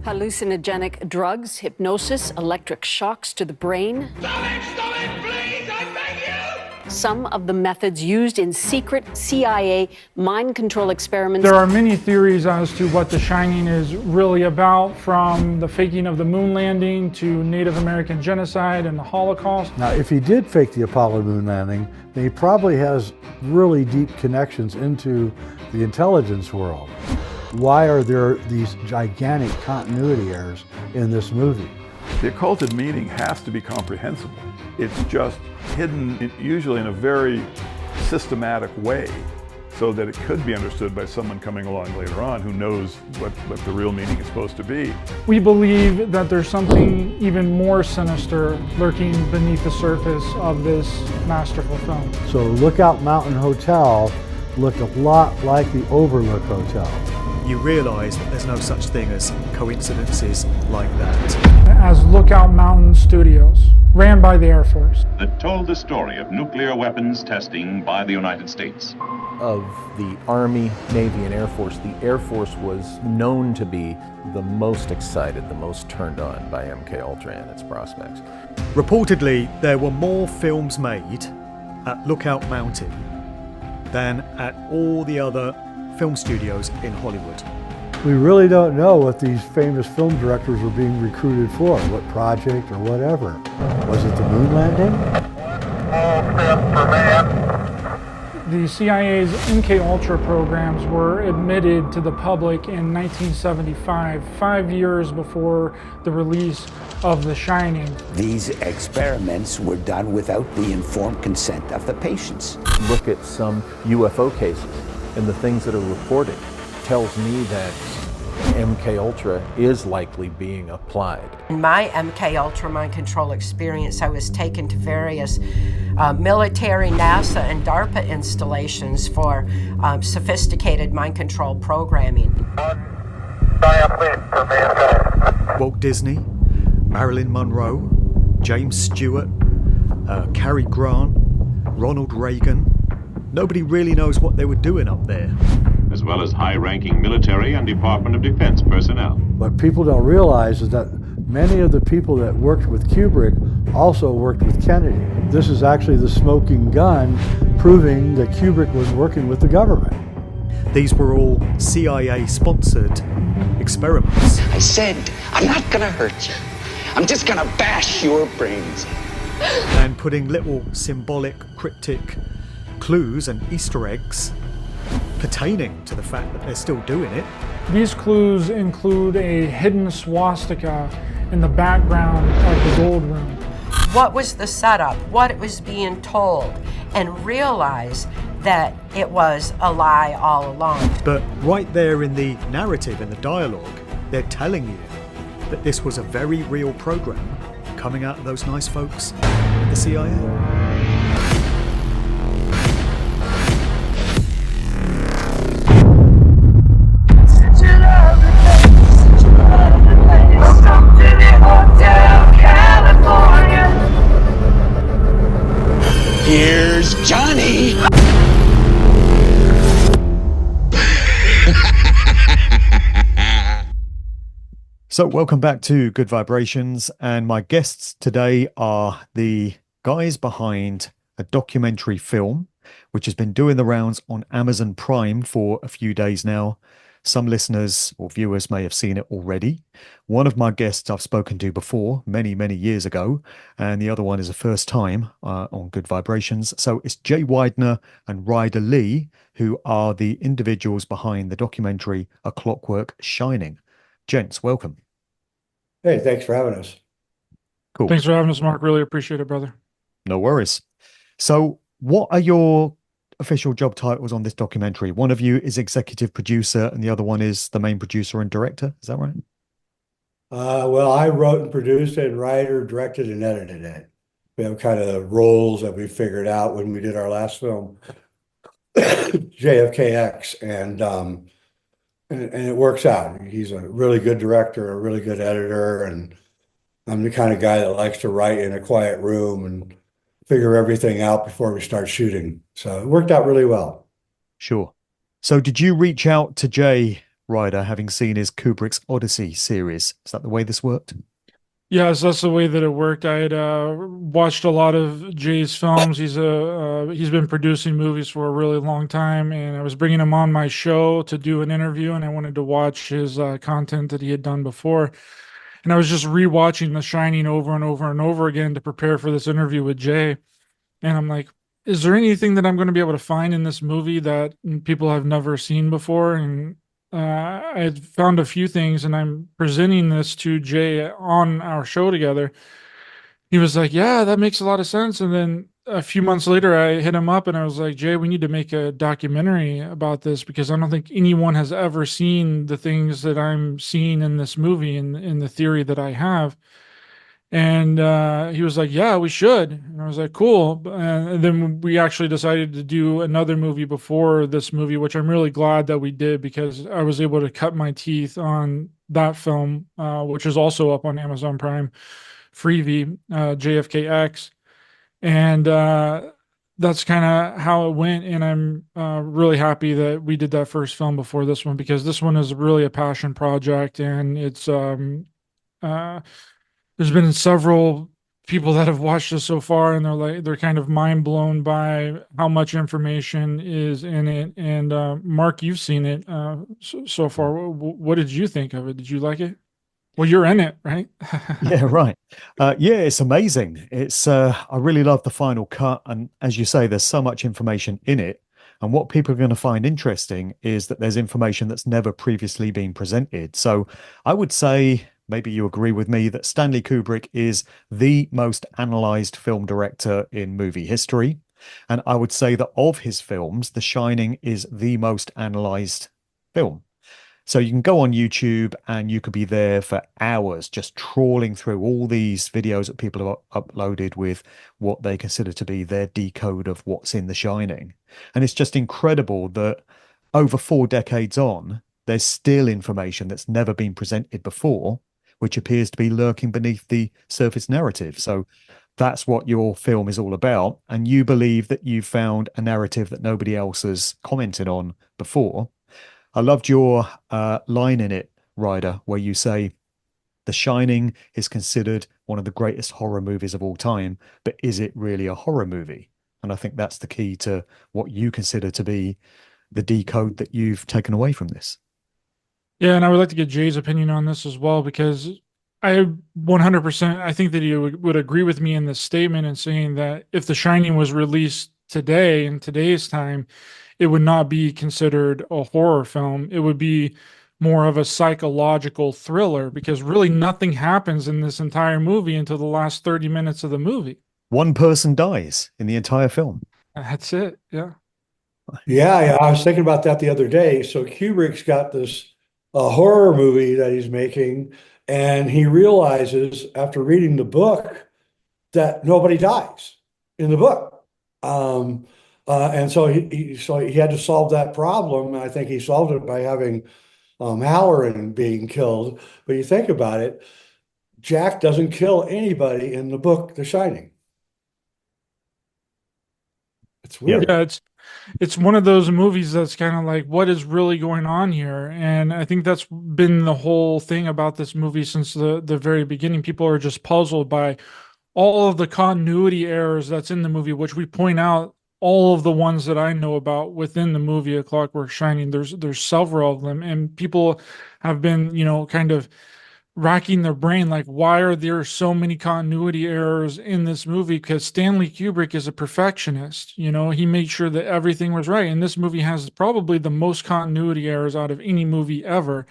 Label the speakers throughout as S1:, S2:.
S1: Hallucinogenic drugs, hypnosis, electric shocks to the brain.
S2: Stop it, please, I beg you!
S1: Some of the methods used in secret CIA mind control experiments.
S3: There are many theories as to what The Shining is really about, from the faking of the moon landing to Native American genocide and the Holocaust.
S4: Now, if he did fake the Apollo moon landing, then he probably has really deep connections into the intelligence world. Why are there these gigantic continuity errors in this movie?
S5: The occulted meaning has to be comprehensible. It's just hidden usually in a very systematic way so that it could be understood by someone coming along later on who knows what the real meaning is supposed to be.
S3: We believe that there's something even more sinister lurking beneath the surface of this masterful film.
S4: So Lookout Mountain Hotel looked a lot like the Overlook Hotel.
S6: You realise that there's no such thing as coincidences like that.
S3: As Lookout Mountain Studios, ran by the Air Force.
S7: That told the story of nuclear weapons testing by the United States.
S8: Of the Army, Navy, and Air Force, the Air Force was known to be the most excited, the most turned on by MKUltra and its prospects.
S6: Reportedly, there were more films made at Lookout Mountain than at all the other film studios in Hollywood.
S4: We really don't know what these famous film directors were being recruited for, what project or whatever. Was it the moon landing?
S3: The CIA's MKUltra programs were admitted to the public in 1975, 5 years before the release of The Shining.
S9: These experiments were done without the informed consent of the patients.
S8: Look at some UFO cases, and the things that are reported tells me that MKUltra is likely being applied.
S10: In my MKUltra mind control experience, I was taken to various military, NASA, and DARPA installations for sophisticated mind control programming.
S6: Walt Disney, Marilyn Monroe, James Stewart, Cary Grant, Ronald Reagan. Nobody really knows what they were doing up there.
S7: As well as high-ranking military and Department of Defense personnel.
S4: What people don't realize is that many of the people that worked with Kubrick also worked with Kennedy. This is actually the smoking gun proving that Kubrick was working with the government.
S6: These were all CIA-sponsored experiments.
S9: I said, I'm not gonna hurt you. I'm just gonna bash your brains.
S6: And putting little symbolic, cryptic clues and Easter eggs pertaining to the fact that they're still doing it.
S3: These clues include a hidden swastika in the background of the gold room.
S10: What was the setup, what it was being told, and realize that it was a lie all along.
S6: But right there in the narrative, in the dialogue, they're telling you that this was a very real program coming out of those nice folks at the CIA.
S9: Here's Johnny!
S6: So welcome back to Good Vibrations, and my guests today are the guys behind a documentary film which has been doing the rounds on Amazon Prime for a few days now. Some listeners or viewers may have seen it already. One of my guests I've spoken to before, many, many years ago, and the other one is a first time on Good Vibrations. So it's Jay Weidner and Ryder Lee, who are the individuals behind the documentary A Clockwork Shining. Gents, welcome.
S4: Hey, thanks for having us.
S6: Cool.
S3: Thanks for having us, Mark. Really appreciate it, brother.
S6: No worries. So what are your official job titles on this documentary? One of you is executive producer and the other one is the main producer and director. Is that right?
S4: Well, I wrote and produced it, and Ryder directed and edited it. We have kind of roles that we figured out when we did our last film, JFKX, and it works out. He's a really good director, a really good editor, and I'm the kind of guy that likes to write in a quiet room and figure everything out before we start shooting. So it worked out really well.
S6: Sure. So did you reach out to Jay Ryder, having seen his Kubrick's Odyssey series. Is that the way this worked?
S3: Yes, that's the way that it worked. I had watched a lot of Jay's films. He's been producing movies for a really long time, and I was bringing him on my show to do an interview, and I wanted to watch his content that he had done before. And I was just rewatching The Shining over and over and over again to prepare for this interview with Jay. And I'm like, is there anything that I'm going to be able to find in this movie that people have never seen before? And I had found a few things, and I'm presenting this to Jay on our show together. He was like, yeah, that makes a lot of sense. And then a few months later, I hit him up and I was like, Jay, we need to make a documentary about this because I don't think anyone has ever seen the things that I'm seeing in this movie and in the theory that I have. And he was like, yeah, we should. And I was like, cool. And then we actually decided to do another movie before this movie, which I'm really glad that we did because I was able to cut my teeth on that film, which is also up on Amazon Prime, Freevee, JFKX. And that's kind of how it went. And I'm really happy that we did that first film before this one because this one is really a passion project. And it's, there's been several people that have watched this so far and they're kind of mind blown by how much information is in it. And Mark, you've seen it so far. What did you think of it? Did you like it? Well, you're in it, right?
S6: Yeah, right. Yeah, it's amazing. It's I really love the final cut, and as you say, there's so much information in it. And what people are going to find interesting is that there's information that's never previously been presented. So I would say, maybe you agree with me, that Stanley Kubrick is the most analyzed film director in movie history. And I would say that of his films, The Shining is the most analyzed film. So you can go on YouTube and you could be there for hours just trawling through all these videos that people have uploaded with what they consider to be their decode of what's in The Shining. And it's just incredible that over 4 decades on, there's still information that's never been presented before, which appears to be lurking beneath the surface narrative. So that's what your film is all about. And you believe that you've found a narrative that nobody else has commented on before. I loved your line in it, Ryder, where you say, The Shining is considered one of the greatest horror movies of all time, but is it really a horror movie? And I think that's the key to what you consider to be the decode that you've taken away from this.
S3: Yeah, and I would like to get Jay's opinion on this as well, because I 100%, I think that he would agree with me in this statement and saying that if The Shining was released today, in today's time, it would not be considered a horror film. It would be more of a psychological thriller because really nothing happens in this entire movie until the last 30 minutes of the movie.
S6: One person dies in the entire film.
S3: That's it. Yeah.
S4: Yeah, I was thinking about that the other day. So Kubrick's got this horror movie that he's making, and he realizes after reading the book that nobody dies in the book. And so he had to solve that problem. I think he solved it by having Halloran being killed. But you think about it, Jack doesn't kill anybody in the book The Shining. It's weird.
S3: Yeah, it's one of those movies that's kind of like, what is really going on here? And I think that's been the whole thing about this movie since the very beginning. People are just puzzled by all of the continuity errors that's in the movie, which we point out all of the ones that I know about within the movie A Clockwork Shining. There's several of them, and people have been, kind of racking their brain like, why are there so many continuity errors in this movie? Because Stanley Kubrick is a perfectionist. He made sure that everything was right, and this movie has probably the most continuity errors out of any movie ever.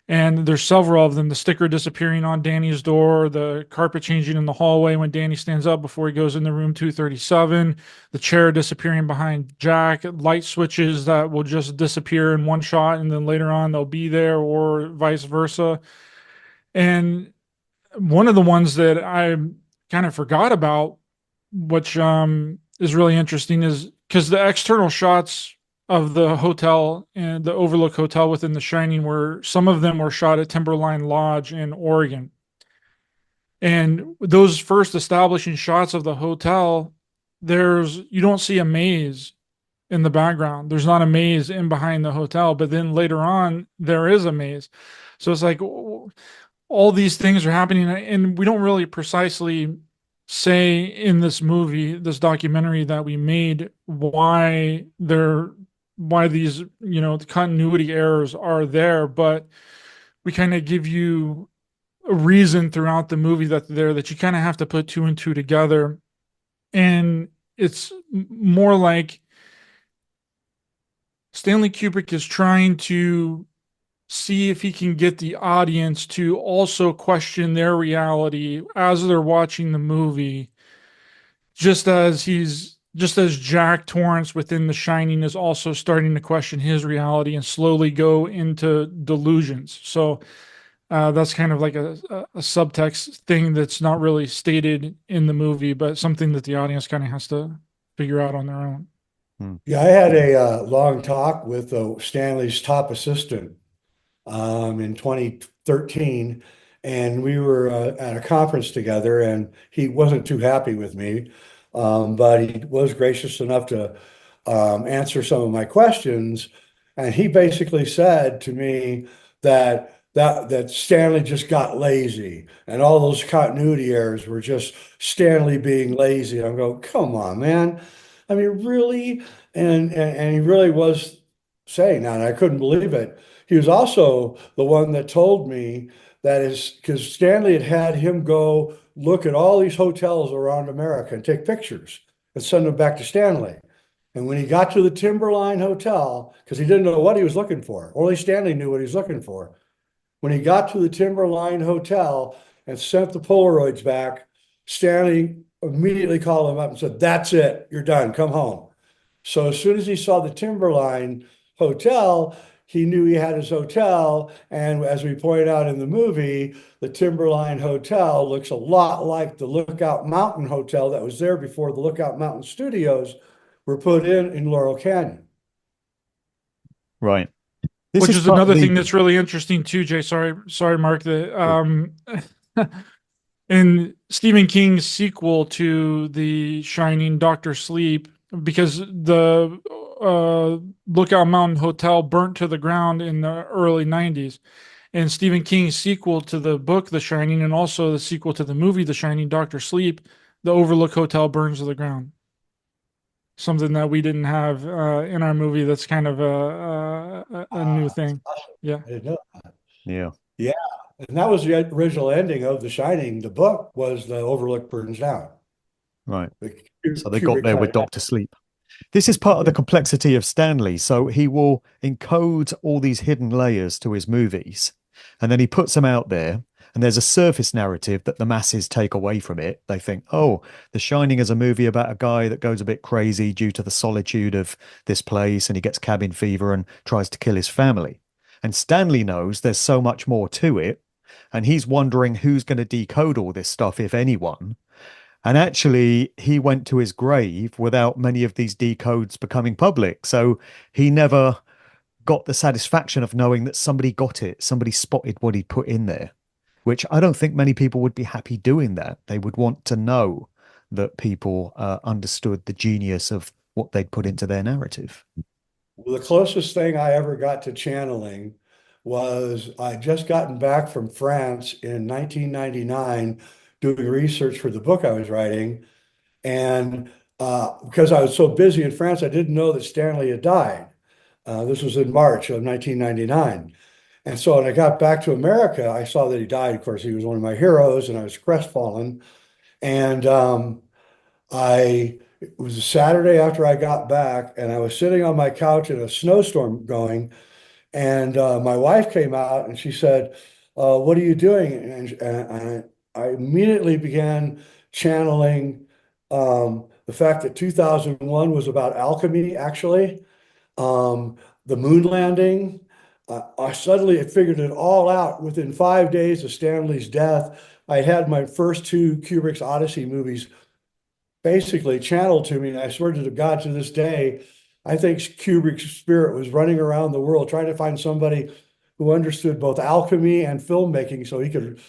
S3: And there's several of them: the sticker disappearing on Danny's door, the carpet changing in the hallway when Danny stands up before he goes into room 237, the chair disappearing behind Jack, light switches that will just disappear in one shot and then later on they'll be there, or vice versa. And one of the ones that I kind of forgot about, which is really interesting, is because the external shots of the hotel and the Overlook Hotel within The Shining some of them were shot at Timberline Lodge in Oregon. And those first establishing shots of the hotel, you don't see a maze in the background. There's not a maze in behind the hotel, but then later on there is a maze. So it's like all these things are happening, and we don't really precisely say in this movie, this documentary that we made, why these, the continuity errors are there, but we kind of give you a reason throughout the movie that they're there, that you kind of have to put two and two together. And it's more like Stanley Kubrick is trying to see if he can get the audience to also question their reality as they're watching the movie, just as Jack Torrance within The Shining is also starting to question his reality and slowly go into delusions. So that's kind of like a subtext thing that's not really stated in the movie, but something that the audience kind of has to figure out on their own.
S4: Yeah, I had a long talk with Stanley's top assistant in 2013, and we were at a conference together, and he wasn't too happy with me, but he was gracious enough to answer some of my questions, and he basically said to me that Stanley just got lazy, and all those continuity errors were just Stanley being lazy. I'm going, come on, man. I mean, really? And he really was saying that, and I couldn't believe it. He was also the one that told me that is because Stanley had him go look at all these hotels around America and take pictures and send them back to Stanley. And when he got to the Timberline Hotel, because he didn't know what he was looking for, only Stanley knew what he was looking for. When he got to the Timberline Hotel and sent the Polaroids back, Stanley immediately called him up and said, "That's it, you're done, come home." So as soon as he saw the Timberline Hotel, he knew he had his hotel. And as we pointed out in the movie, the Timberline Hotel looks a lot like the Lookout Mountain Hotel that was there before the Lookout Mountain Studios were put in Laurel Canyon.
S6: Right.
S3: Which is another thing that's really interesting too, Jay. Sorry, Mark. In Stephen King's sequel to The Shining, Doctor Sleep, because the Lookout Mountain Hotel burnt to the ground in the early 90s. And Stephen King's sequel to the book, The Shining, and also the sequel to the movie, The Shining, Doctor Sleep, the Overlook Hotel burns to the ground. Something that we didn't have in our movie. That's kind of a new thing. Yeah.
S4: I didn't know that.
S6: Yeah.
S4: Yeah. And that was the original ending of The Shining. The book was the Overlook burns down.
S6: Right. So they got there with Dr. Sleep. This is part of the complexity of Stanley. So he will encode all these hidden layers to his movies, and then he puts them out there. And there's a surface narrative that the masses take away from it. They think, oh, The Shining is a movie about a guy that goes a bit crazy due to the solitude of this place, and he gets cabin fever and tries to kill his family. And Stanley knows there's so much more to it, and he's wondering who's going to decode all this stuff, if anyone. And actually, he went to his grave without many of these decodes becoming public. So he never got the satisfaction of knowing that somebody got it, somebody spotted what he put in there. Which I don't think many people would be happy doing that. They would want to know that people understood the genius of what they'd put into their narrative.
S4: Well, the closest thing I ever got to channeling was I just gotten back from France in 1999 doing research for the book I was writing. And because I was so busy in France, I didn't know that Stanley had died. This was in March of 1999. And so when I got back to America, I saw that he died. Of course, he was one of my heroes, and I was crestfallen. And it was a Saturday after I got back, and I was sitting on my couch in a snowstorm going, and my wife came out and she said, "What are you doing?" And I immediately began channeling the fact that 2001 was about alchemy, actually, the moon landing. I suddenly figured it all out within 5 days of Stanley's death. I had my first two Kubrick's Odyssey movies basically channeled to me. And I swear to God, to this day, I think Kubrick's spirit was running around the world trying to find somebody who understood both alchemy and filmmaking so he could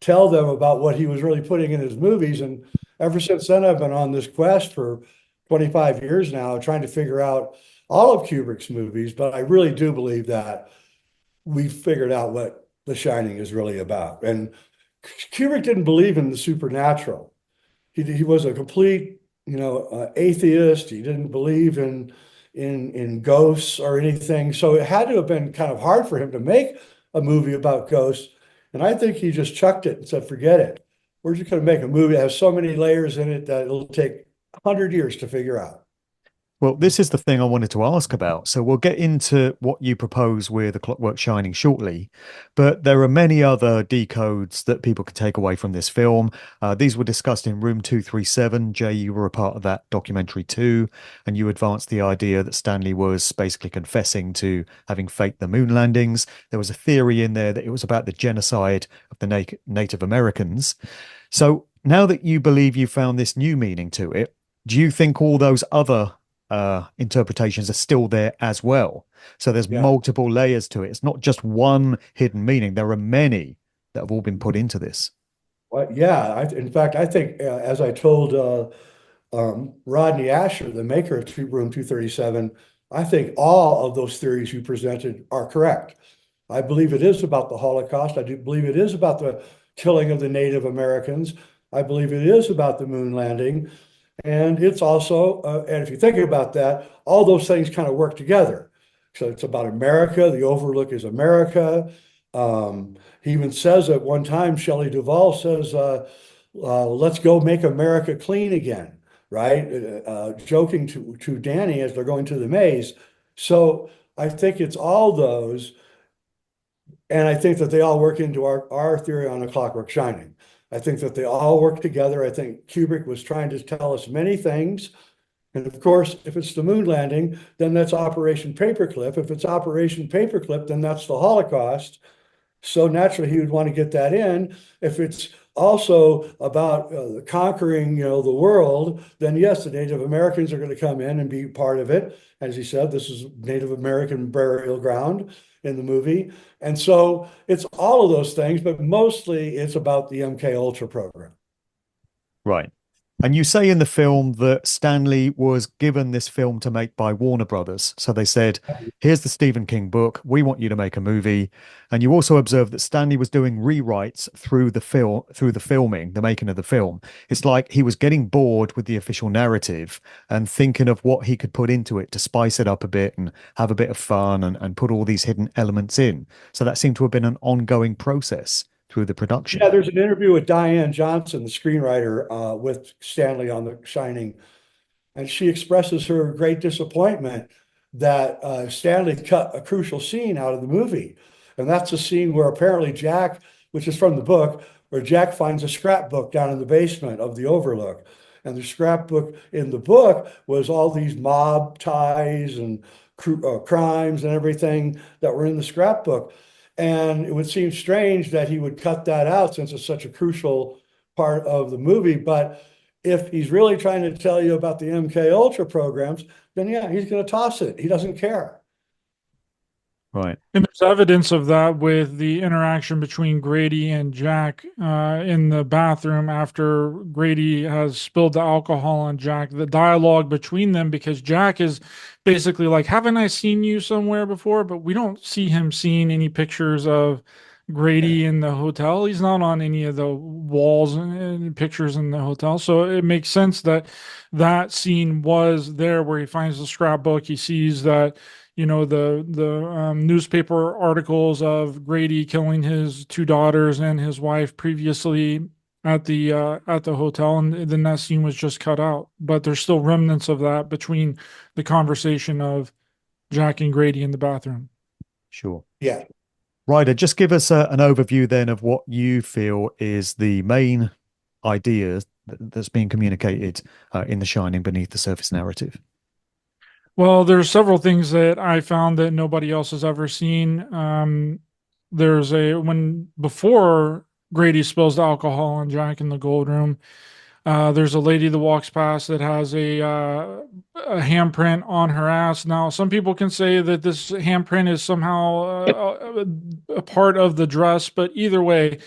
S4: tell them about what he was really putting in his movies. And ever since then, I've been on this quest for 25 years now trying to figure out all of Kubrick's movies, but I really do believe that we figured out what The Shining is really about. And Kubrick didn't believe in the supernatural. He was a complete, atheist. He didn't believe in ghosts or anything. So it had to have been kind of hard for him to make a movie about ghosts. And I think he just chucked it and said, forget it. We're just going to make a movie that has so many layers in it that it'll take 100 years to figure out.
S6: Well, this is the thing I wanted to ask about. So we'll get into what you propose with the Clockwork Shining shortly, but there are many other decodes that people can take away from this film. These were discussed in Room 237. Jay, you were a part of that documentary too, and you advanced the idea that Stanley was basically confessing to having faked the moon landings. There was a theory in there that it was about the genocide of the Native Americans. So now that you believe you found this new meaning to it, do you think all those other interpretations are still there as well? So there's multiple layers to it. It's not just one hidden meaning. There are many that have all been put into this.
S4: Well, yeah. In fact, I think, as I told Rodney Asher, the maker of Room 237, I think all of those theories you presented are correct. I believe it is about the Holocaust. I do believe it is about the killing of the Native Americans. I believe it is about the moon landing. And it's also, and if you think about that, all those things kind of work together. So it's about America. The Overlook is America. He even says at one time, Shelley Duvall says, let's go make America clean again, right? Joking to Danny as they're going to the maze. So I think it's all those. And I think that they all work into our theory on A Clockwork Shining. I think that they all work together. I think Kubrick was trying to tell us many things. And of course, if it's the moon landing, then that's Operation Paperclip. If it's Operation Paperclip, then that's the Holocaust. So naturally, he would want to get that in. If it's also about conquering, the world, then yes, the Native Americans are going to come in and be part of it. As he said, this is Native American burial ground in the movie. And so it's all of those things, but mostly it's about the MK Ultra program.
S6: Right. And you say in the film that Stanley was given this film to make by Warner Brothers. So they said, here's the Stephen King book. We want you to make a movie. And you also observed that Stanley was doing rewrites through the filming, the making of the film. It's like he was getting bored with the official narrative and thinking of what he could put into it to spice it up a bit and have a bit of fun and put all these hidden elements in. So that seemed to have been an ongoing process through the production.
S4: Yeah, there's an interview with Diane Johnson, the screenwriter, with Stanley on The Shining, and she expresses her great disappointment that Stanley cut a crucial scene out of the movie, and that's a scene where apparently Jack, which is from the book, where Jack finds a scrapbook down in the basement of the Overlook, and the scrapbook in the book was all these mob ties and crimes and everything that were in the scrapbook. And it would seem strange that he would cut that out since it's such a crucial part of the movie. But if he's really trying to tell you about the MK Ultra programs, then yeah, he's going to toss it. He doesn't care.
S6: Right.
S3: And there's evidence of that with the interaction between Grady and Jack in the bathroom after Grady has spilled the alcohol on Jack. The dialogue between them, because Jack is basically like, haven't I seen you somewhere before? But we don't see him seeing any pictures of Grady in the hotel. He's not on any of the walls and pictures in the hotel. So it makes sense that that scene was there where he finds the scrapbook. He sees that, the newspaper articles of Grady killing his two daughters and his wife previously at the hotel, and then that scene was just cut out. But there's still remnants of that between the conversation of Jack and Grady in the bathroom.
S6: Sure.
S4: Yeah.
S6: Ryder, just give us an overview then of what you feel is the main idea that's being communicated in The Shining beneath the surface narrative.
S3: Well, there's several things that I found that nobody else has ever seen. Before Grady spills the alcohol on Jack in the gold room, there's a lady that walks past that has a handprint on her ass. Now, some people can say that this handprint is somehow a part of the dress, but either way,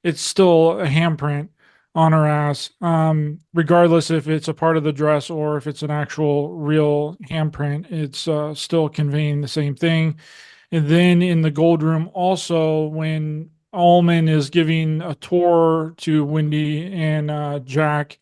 S3: it's still a handprint on her ass, regardless if it's a part of the dress or if it's an actual real handprint. It's still conveying the same thing. And then in the gold room, also, when Allman is giving a tour to Wendy and Jack,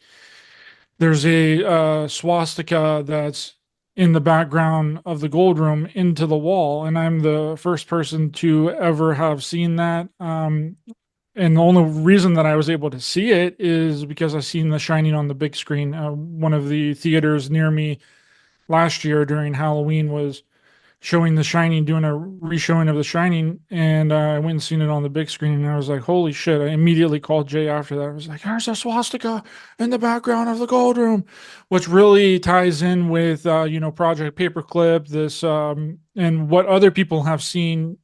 S3: there's a swastika that's in the background of the gold room into the wall. And I'm the first person to ever have seen that. And the only reason that I was able to see it is because I seen The Shining on the big screen. One of the theaters near me last year during Halloween was showing The Shining, doing a reshowing of The Shining, and I went and seen it on the big screen, and I was like, holy shit. I immediately called Jay after that. I was like, there's a swastika in the background of the gold room, which really ties in with, Project Paperclip, this, and what other people have seen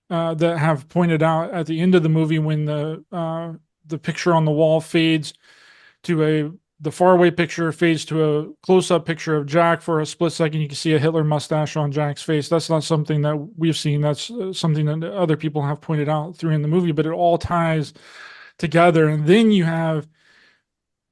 S3: that have pointed out at the end of the movie when the picture on the wall fades to the faraway picture fades to a close-up picture of Jack for a split second. You can see a Hitler mustache on Jack's face. That's not something that we've seen. That's something that other people have pointed out through in the movie, but it all ties together. And then you have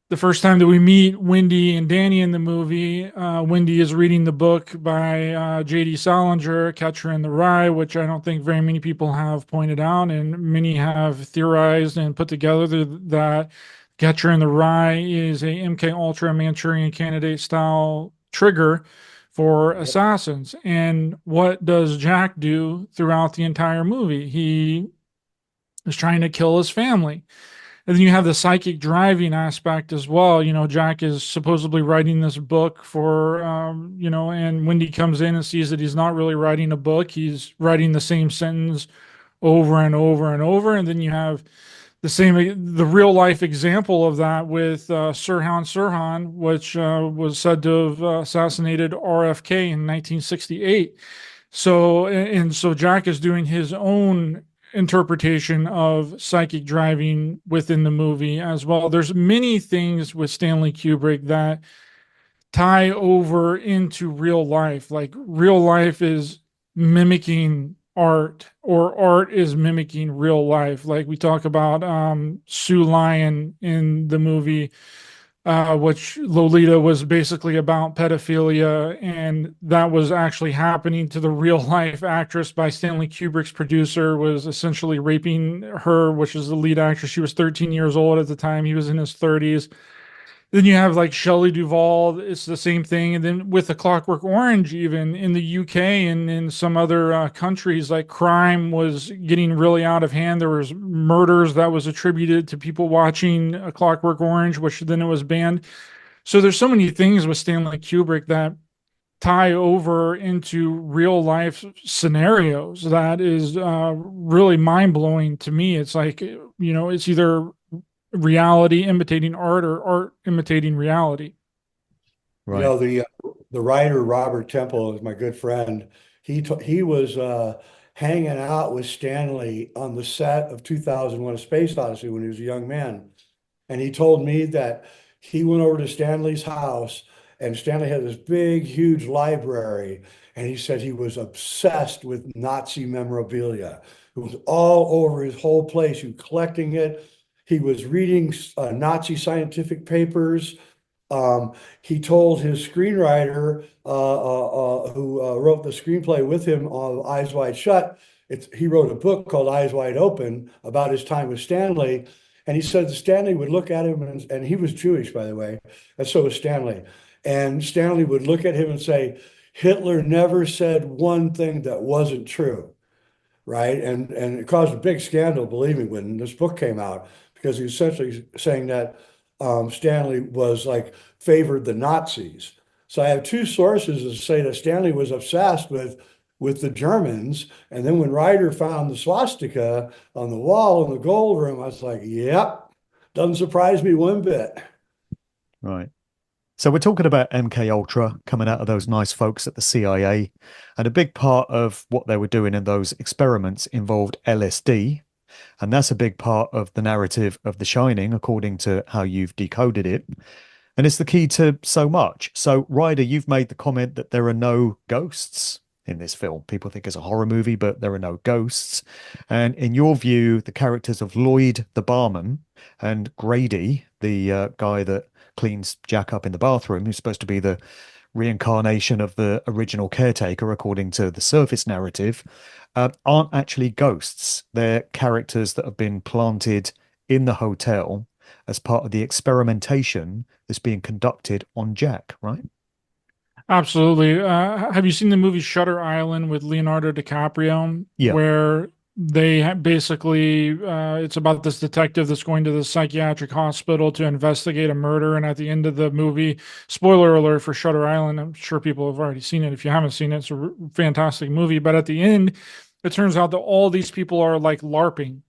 S3: the first time that we meet Wendy and Danny in the movie. Wendy is reading the book by J.D. Salinger, Catcher in the Rye, which I don't think very many people have pointed out, and many have theorized and put together that Catcher in the Rye is a MK Ultra Manchurian Candidate style trigger for assassins. And what does Jack do throughout the entire movie? He is trying to kill his family. And then you have the psychic driving aspect as well. Jack is supposedly writing this book for, and Wendy comes in and sees that he's not really writing a book. He's writing the same sentence over and over and over. And then you have the real life example of that with Sirhan Sirhan, which was said to have assassinated RFK in 1968. So Jack is doing his own interpretation of psychic driving within the movie as well. There's many things with Stanley Kubrick that tie over into real life. Like real life is mimicking art, or art is mimicking real life. Like we talk about Sue Lyon in the movie, which Lolita was basically about pedophilia, and that was actually happening to the real life actress by Stanley Kubrick's producer, was essentially raping her, which is the lead actress. She was 13 years old at the time. He was in his 30s. Then you have like Shelley Duvall, it's the same thing. And then with the Clockwork Orange, even in the UK and in some other countries, like crime was getting really out of hand. There was murders that was attributed to people watching a Clockwork Orange, which then it was banned. So there's so many things with Stanley Kubrick that tie over into real life scenarios that is really mind-blowing to me. It's like, it's either reality imitating art or art imitating reality.
S4: Right. The writer Robert Temple is my good friend. He was hanging out with Stanley on the set of 2001: A Space Odyssey when he was a young man, and he told me that he went over to Stanley's house, and Stanley had this big, huge library, and he said he was obsessed with Nazi memorabilia. It was all over his whole place. He was collecting it. He was reading Nazi scientific papers. He told his screenwriter, who wrote the screenplay with him on Eyes Wide Shut, he wrote a book called Eyes Wide Open about his time with Stanley. And he said that Stanley would look at him, and he was Jewish, by the way, and so was Stanley. And Stanley would look at him and say, Hitler never said one thing that wasn't true, right? And it caused a big scandal, believe me, when this book came out, because he was essentially saying that Stanley was like favored the Nazis. So I have two sources that say that Stanley was obsessed with the Germans. And then when Ryder found the swastika on the wall in the gold room, I was like, yep, doesn't surprise me one bit.
S6: Right. So we're talking about MK Ultra coming out of those nice folks at the CIA. And a big part of what they were doing in those experiments involved LSD. And that's a big part of the narrative of The Shining, according to how you've decoded it. And it's the key to so much. So, Ryder, you've made the comment that there are no ghosts in this film. People think it's a horror movie, but there are no ghosts. And in your view, the characters of Lloyd, the barman, and Grady, the guy that cleans Jack up in the bathroom, who's supposed to be the reincarnation of the original caretaker, according to the surface narrative, aren't actually ghosts. They're characters that have been planted in the hotel as part of the experimentation that's being conducted on Jack, right?
S3: Absolutely. Have you seen the movie Shutter Island with Leonardo DiCaprio?
S6: Yeah.
S3: Where they basically, it's about this detective that's going to the psychiatric hospital to investigate a murder. And at the end of the movie, spoiler alert for Shutter Island, I'm sure people have already seen it. If you haven't seen it, it's a fantastic movie. But at the end, it turns out that all these people are like LARPing.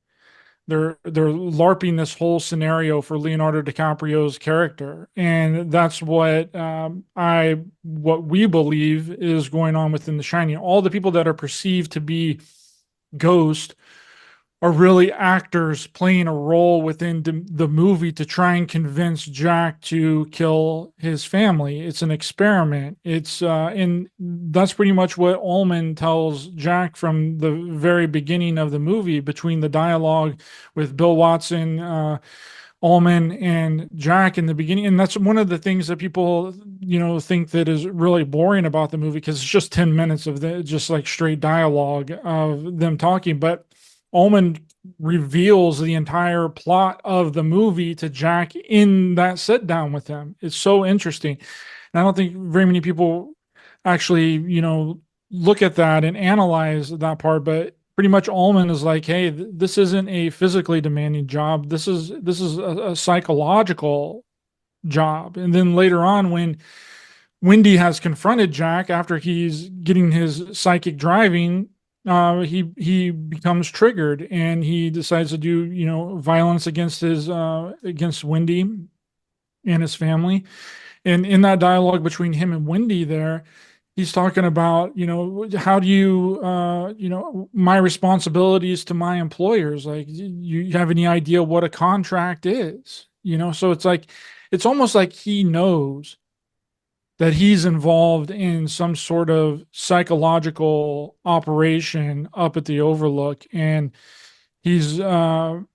S3: They're LARPing this whole scenario for Leonardo DiCaprio's character, and that's what what we believe is going on within The Shining. All the people that are perceived to be ghosts are really actors playing a role within the movie to try and convince Jack to kill his family. It's an experiment. And that's pretty much what Ullman tells Jack from the very beginning of the movie, between the dialogue with Bill Watson, Ullman, and Jack in the beginning. And that's one of the things that people, think that is really boring about the movie, because it's just 10 minutes of just like straight dialogue of them talking. But Ullman reveals the entire plot of the movie to Jack in that sit down with him. It's so interesting. And I don't think very many people actually, look at that and analyze that part, but pretty much Ullman is like, hey, this isn't a physically demanding job. This is a psychological job. And then later on, when Wendy has confronted Jack after he's getting his psychic driving, he becomes triggered and he decides to do violence against against Wendy and his family. And in that dialogue between him and Wendy there, he's talking about, how do you my responsibilities to my employers, like, you have any idea what a contract is? So it's almost like he knows that he's involved in some sort of psychological operation up at the Overlook, and he's trying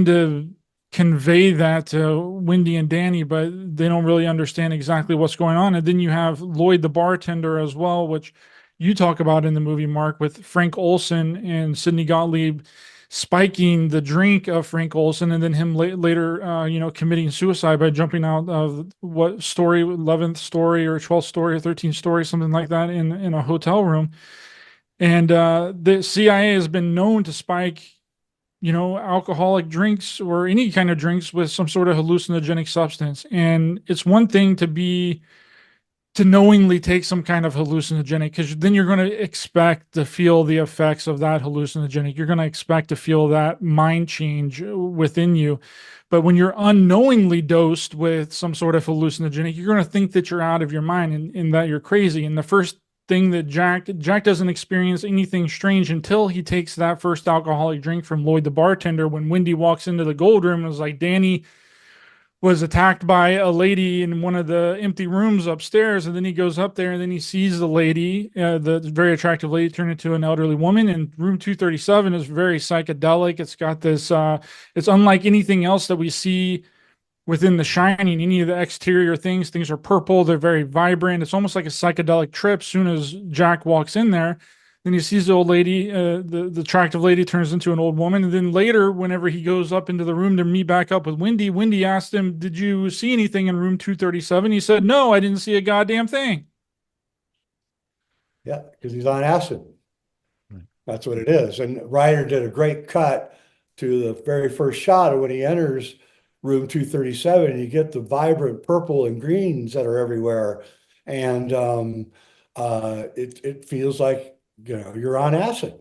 S3: to convey that to Wendy and Danny, but they don't really understand exactly what's going on. And then you have Lloyd the bartender as well, which you talk about in the movie, Mark, with Frank Olson and Sidney Gottlieb spiking the drink of Frank Olson, and then him later, committing suicide by jumping out of what story, 11th story or 12th story or 13th story, something like that, in a hotel room. And the CIA has been known to spike, alcoholic drinks or any kind of drinks with some sort of hallucinogenic substance. And it's one thing to knowingly take some kind of hallucinogenic, because then you're going to expect to feel the effects of that hallucinogenic. You're going to expect to feel that mind change within you. But when you're unknowingly dosed with some sort of hallucinogenic, you're going to think that you're out of your mind and that you're crazy. And the first thing that Jack doesn't experience anything strange until he takes that first alcoholic drink from Lloyd the bartender, when Wendy walks into the gold room and was like, Danny was attacked by a lady in one of the empty rooms upstairs. And then he goes up there and then he sees the lady, the very attractive lady, turn into an elderly woman. And room 237 is very psychedelic. It's got this, it's unlike anything else that we see within The Shining. Any of the exterior things are purple. They're very vibrant. It's almost like a psychedelic trip. As soon as Jack walks in there, then he sees the old lady, the attractive lady turns into an old woman. And then later, whenever he goes up into the room to meet back up with Wendy, Wendy asked him, did you see anything in room 237? He said, no, I didn't see a goddamn thing.
S4: Yeah, because he's on acid. That's what it is. And Ryder did a great cut to the very first shot of when he enters room 237, and you get the vibrant purple and greens that are everywhere. And it feels like, you're on acid.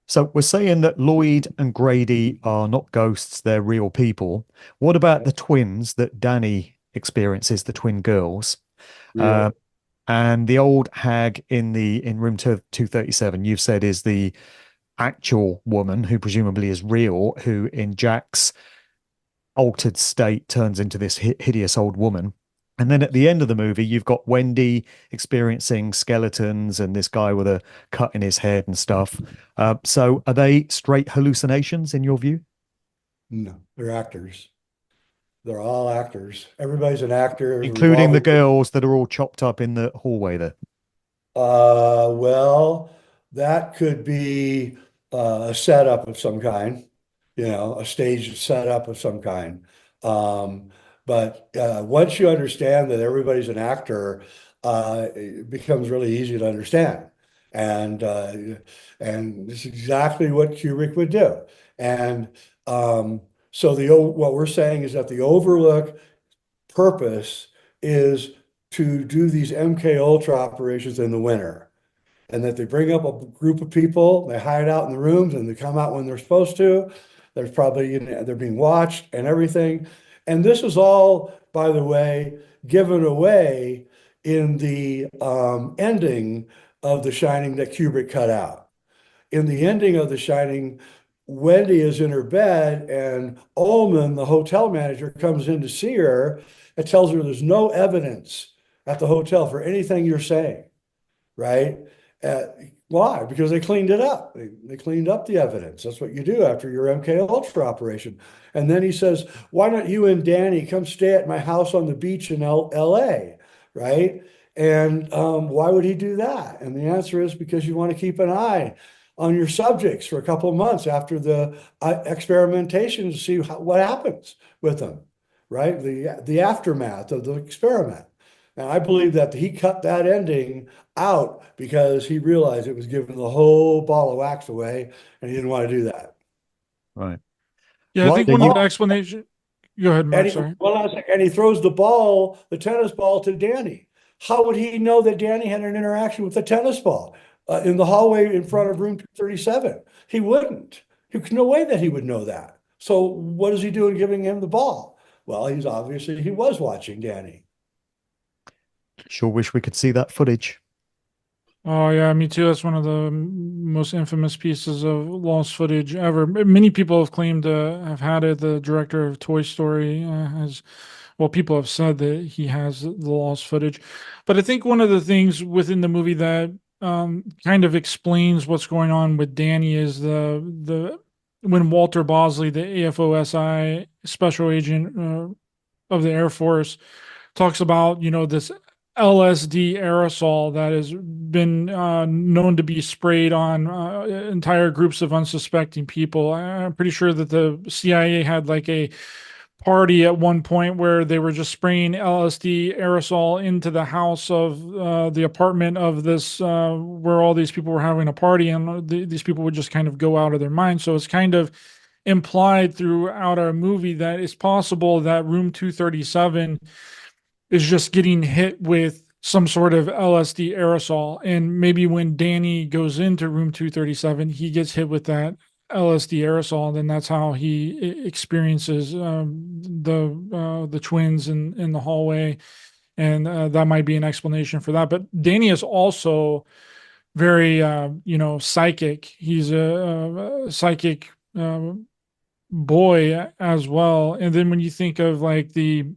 S6: So we're saying that Lloyd and Grady are not ghosts, they're real people. What about the twins that Danny experiences, the twin girls?
S4: Yeah.
S6: And the old hag in room 237, you've said is the actual woman who presumably is real, who in Jack's altered state turns into this hideous old woman. And then at the end of the movie, you've got Wendy experiencing skeletons and this guy with a cut in his head and stuff. So are they straight hallucinations in your view?
S4: No, they're actors. They're all actors. Everybody's an actor.
S6: Including the girls that are all chopped up in the hallway there.
S4: Well, that could be a setup of some kind, a staged setup of some kind. But once you understand that everybody's an actor, it becomes really easy to understand. And this is exactly what Kubrick would do. And so what we're saying is that the Overlook purpose is to do these MK Ultra operations in the winter, and that they bring up a group of people, they hide out in the rooms, and they come out when they're supposed to. There's probably, they're being watched and everything. And this is all, by the way, given away in the ending of The Shining that Kubrick cut out. In the ending of The Shining, Wendy is in her bed, and Ullman, the hotel manager, comes in to see her and tells her there's no evidence at the hotel for anything you're saying, right? Why? Because they cleaned it up. They cleaned up the evidence. That's what you do after your MK Ultra operation. And then he says, why don't you and Danny come stay at my house on the beach in LA, right? And why would he do that? And the answer is because you want to keep an eye on your subjects for a couple of months after the experimentation to see what happens with them, right? The aftermath of the experiment. And I believe that he cut that ending out because he realized it was giving the whole ball of wax away, and he didn't want to do that.
S6: Right.
S3: Yeah, I think one of the explanation. Go ahead, Mark. Sorry.
S4: And he throws the tennis ball to Danny. How would he know that Danny had an interaction with the tennis ball in the hallway in front of room 237? He wouldn't. There's no way that he would know that. So what is he doing giving him the ball? Well, he was watching Danny.
S6: Sure wish we could see that footage.
S3: Oh yeah, me too. That's one of the most infamous pieces of lost footage ever. Many people have claimed to have had it. The director of Toy Story people have said that he has the lost footage. But I think one of the things within the movie that kind of explains what's going on with Danny is when Walter Bosley, the AFOSI special agent of the Air Force, talks about this LSD aerosol that has been known to be sprayed on entire groups of unsuspecting people. I'm pretty sure that the CIA had like a party at one point where they were just spraying LSD aerosol into the house of the apartment of this where all these people were having a party, and these people would just kind of go out of their mind. So it's kind of implied throughout our movie that it's possible that room 237 is just getting hit with some sort of LSD aerosol. And maybe when Danny goes into room 237, he gets hit with that LSD aerosol, and then that's how he experiences the twins in the hallway. And that might be an explanation for that. But Danny is also very, psychic. He's a psychic boy as well. And then when you think of like the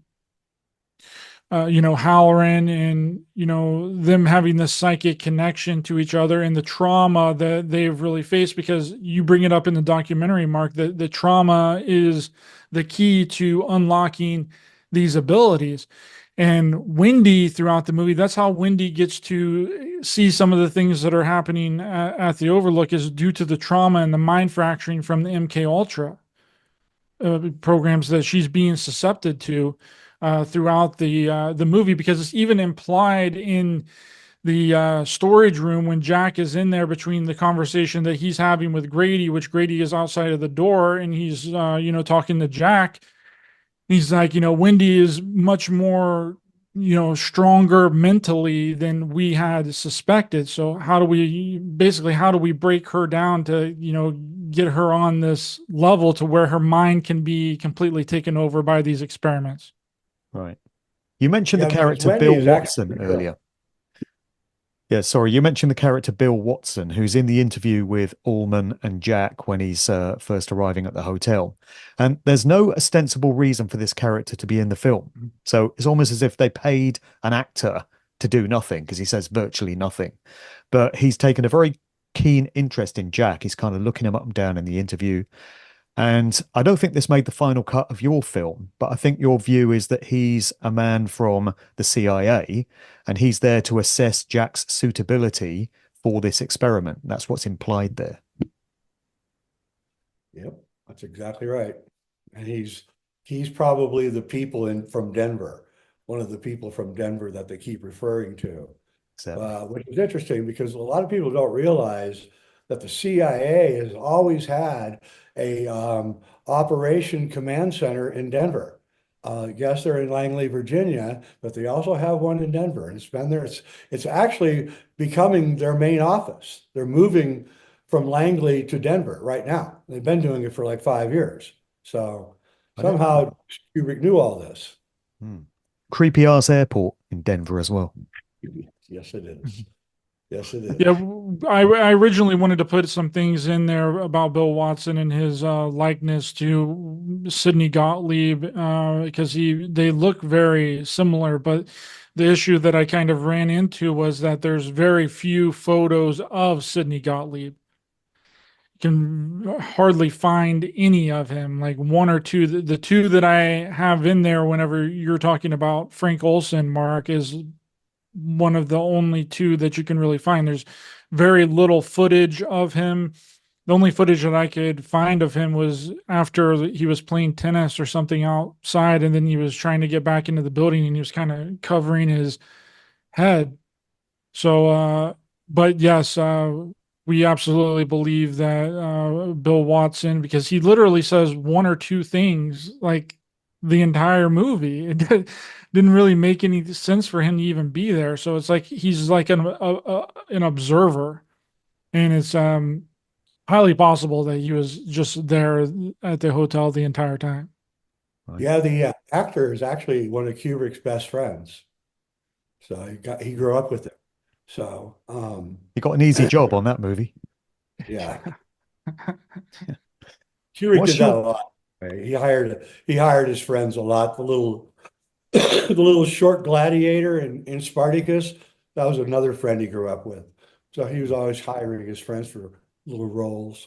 S3: Halloran and, them having this psychic connection to each other and the trauma that they've really faced, because you bring it up in the documentary, Mark, that the trauma is the key to unlocking these abilities. And Wendy, throughout the movie, that's how Wendy gets to see some of the things that are happening at the Overlook, is due to the trauma and the mind fracturing from the MK Ultra programs that she's being susceptible to throughout the movie, because it's even implied in the storage room when Jack is in there between the conversation that he's having with Grady, which Grady is outside of the door, and he's talking to Jack. He's like, Wendy is much more stronger mentally than we had suspected. So how do we break her down to get her on this level to where her mind can be completely taken over by these experiments?
S6: Right. You mentioned the character Bill Watson earlier. Yeah, sorry, you mentioned the character Bill Watson, who's in the interview with Allman and Jack when he's first arriving at the hotel. And there's no ostensible reason for this character to be in the film. So it's almost as if they paid an actor to do nothing, because he says virtually nothing. But he's taken a very keen interest in Jack. He's kind of looking him up and down in the interview. And I don't think this made the final cut of your film, but I think your view is that he's a man from the CIA and he's there to assess Jack's suitability for this experiment. That's what's implied there.
S4: Yep, that's exactly right. And he's probably the people from Denver, one of the people from Denver that they keep referring to.
S6: Exactly.
S4: Which is interesting because a lot of people don't realize that the CIA has always had a operation command center in Denver. Yes, they're in Langley, Virginia, but they also have one in Denver, and it's been there. It's actually becoming their main office. They're moving from Langley to Denver right now. They've been doing it for like 5 years. So somehow Kubrick knew all this.
S6: Creepy ass airport in Denver as well.
S4: Yes, it is. Yes, it is.
S3: Yeah, I originally wanted to put some things in there about Bill Watson and his likeness to Sidney Gottlieb because they look very similar. But the issue that I kind of ran into was that there's very few photos of Sidney Gottlieb. You can hardly find any of him, like one or two. The two that I have in there whenever you're talking about Frank Olson, Mark, is one of the only two that you can really find. There's very little footage of him. The only footage that I could find of him was after he was playing tennis or something outside, and then he was trying to get back into the building and he was kind of covering his head. So, but yes, we absolutely believe that Bill Watson, because he literally says one or two things like the entire movie. It didn't really make any sense for him to even be there. So it's like he's like an observer, and it's highly possible that he was just there at the hotel the entire time.
S4: Yeah, the actor is actually one of Kubrick's best friends. So he grew up with him. So
S6: he got an easy job on that movie.
S4: Yeah. Kubrick did that a lot. He hired his friends a lot. The little short gladiator in Spartacus, that was another friend he grew up with. So he was always hiring his friends for little roles.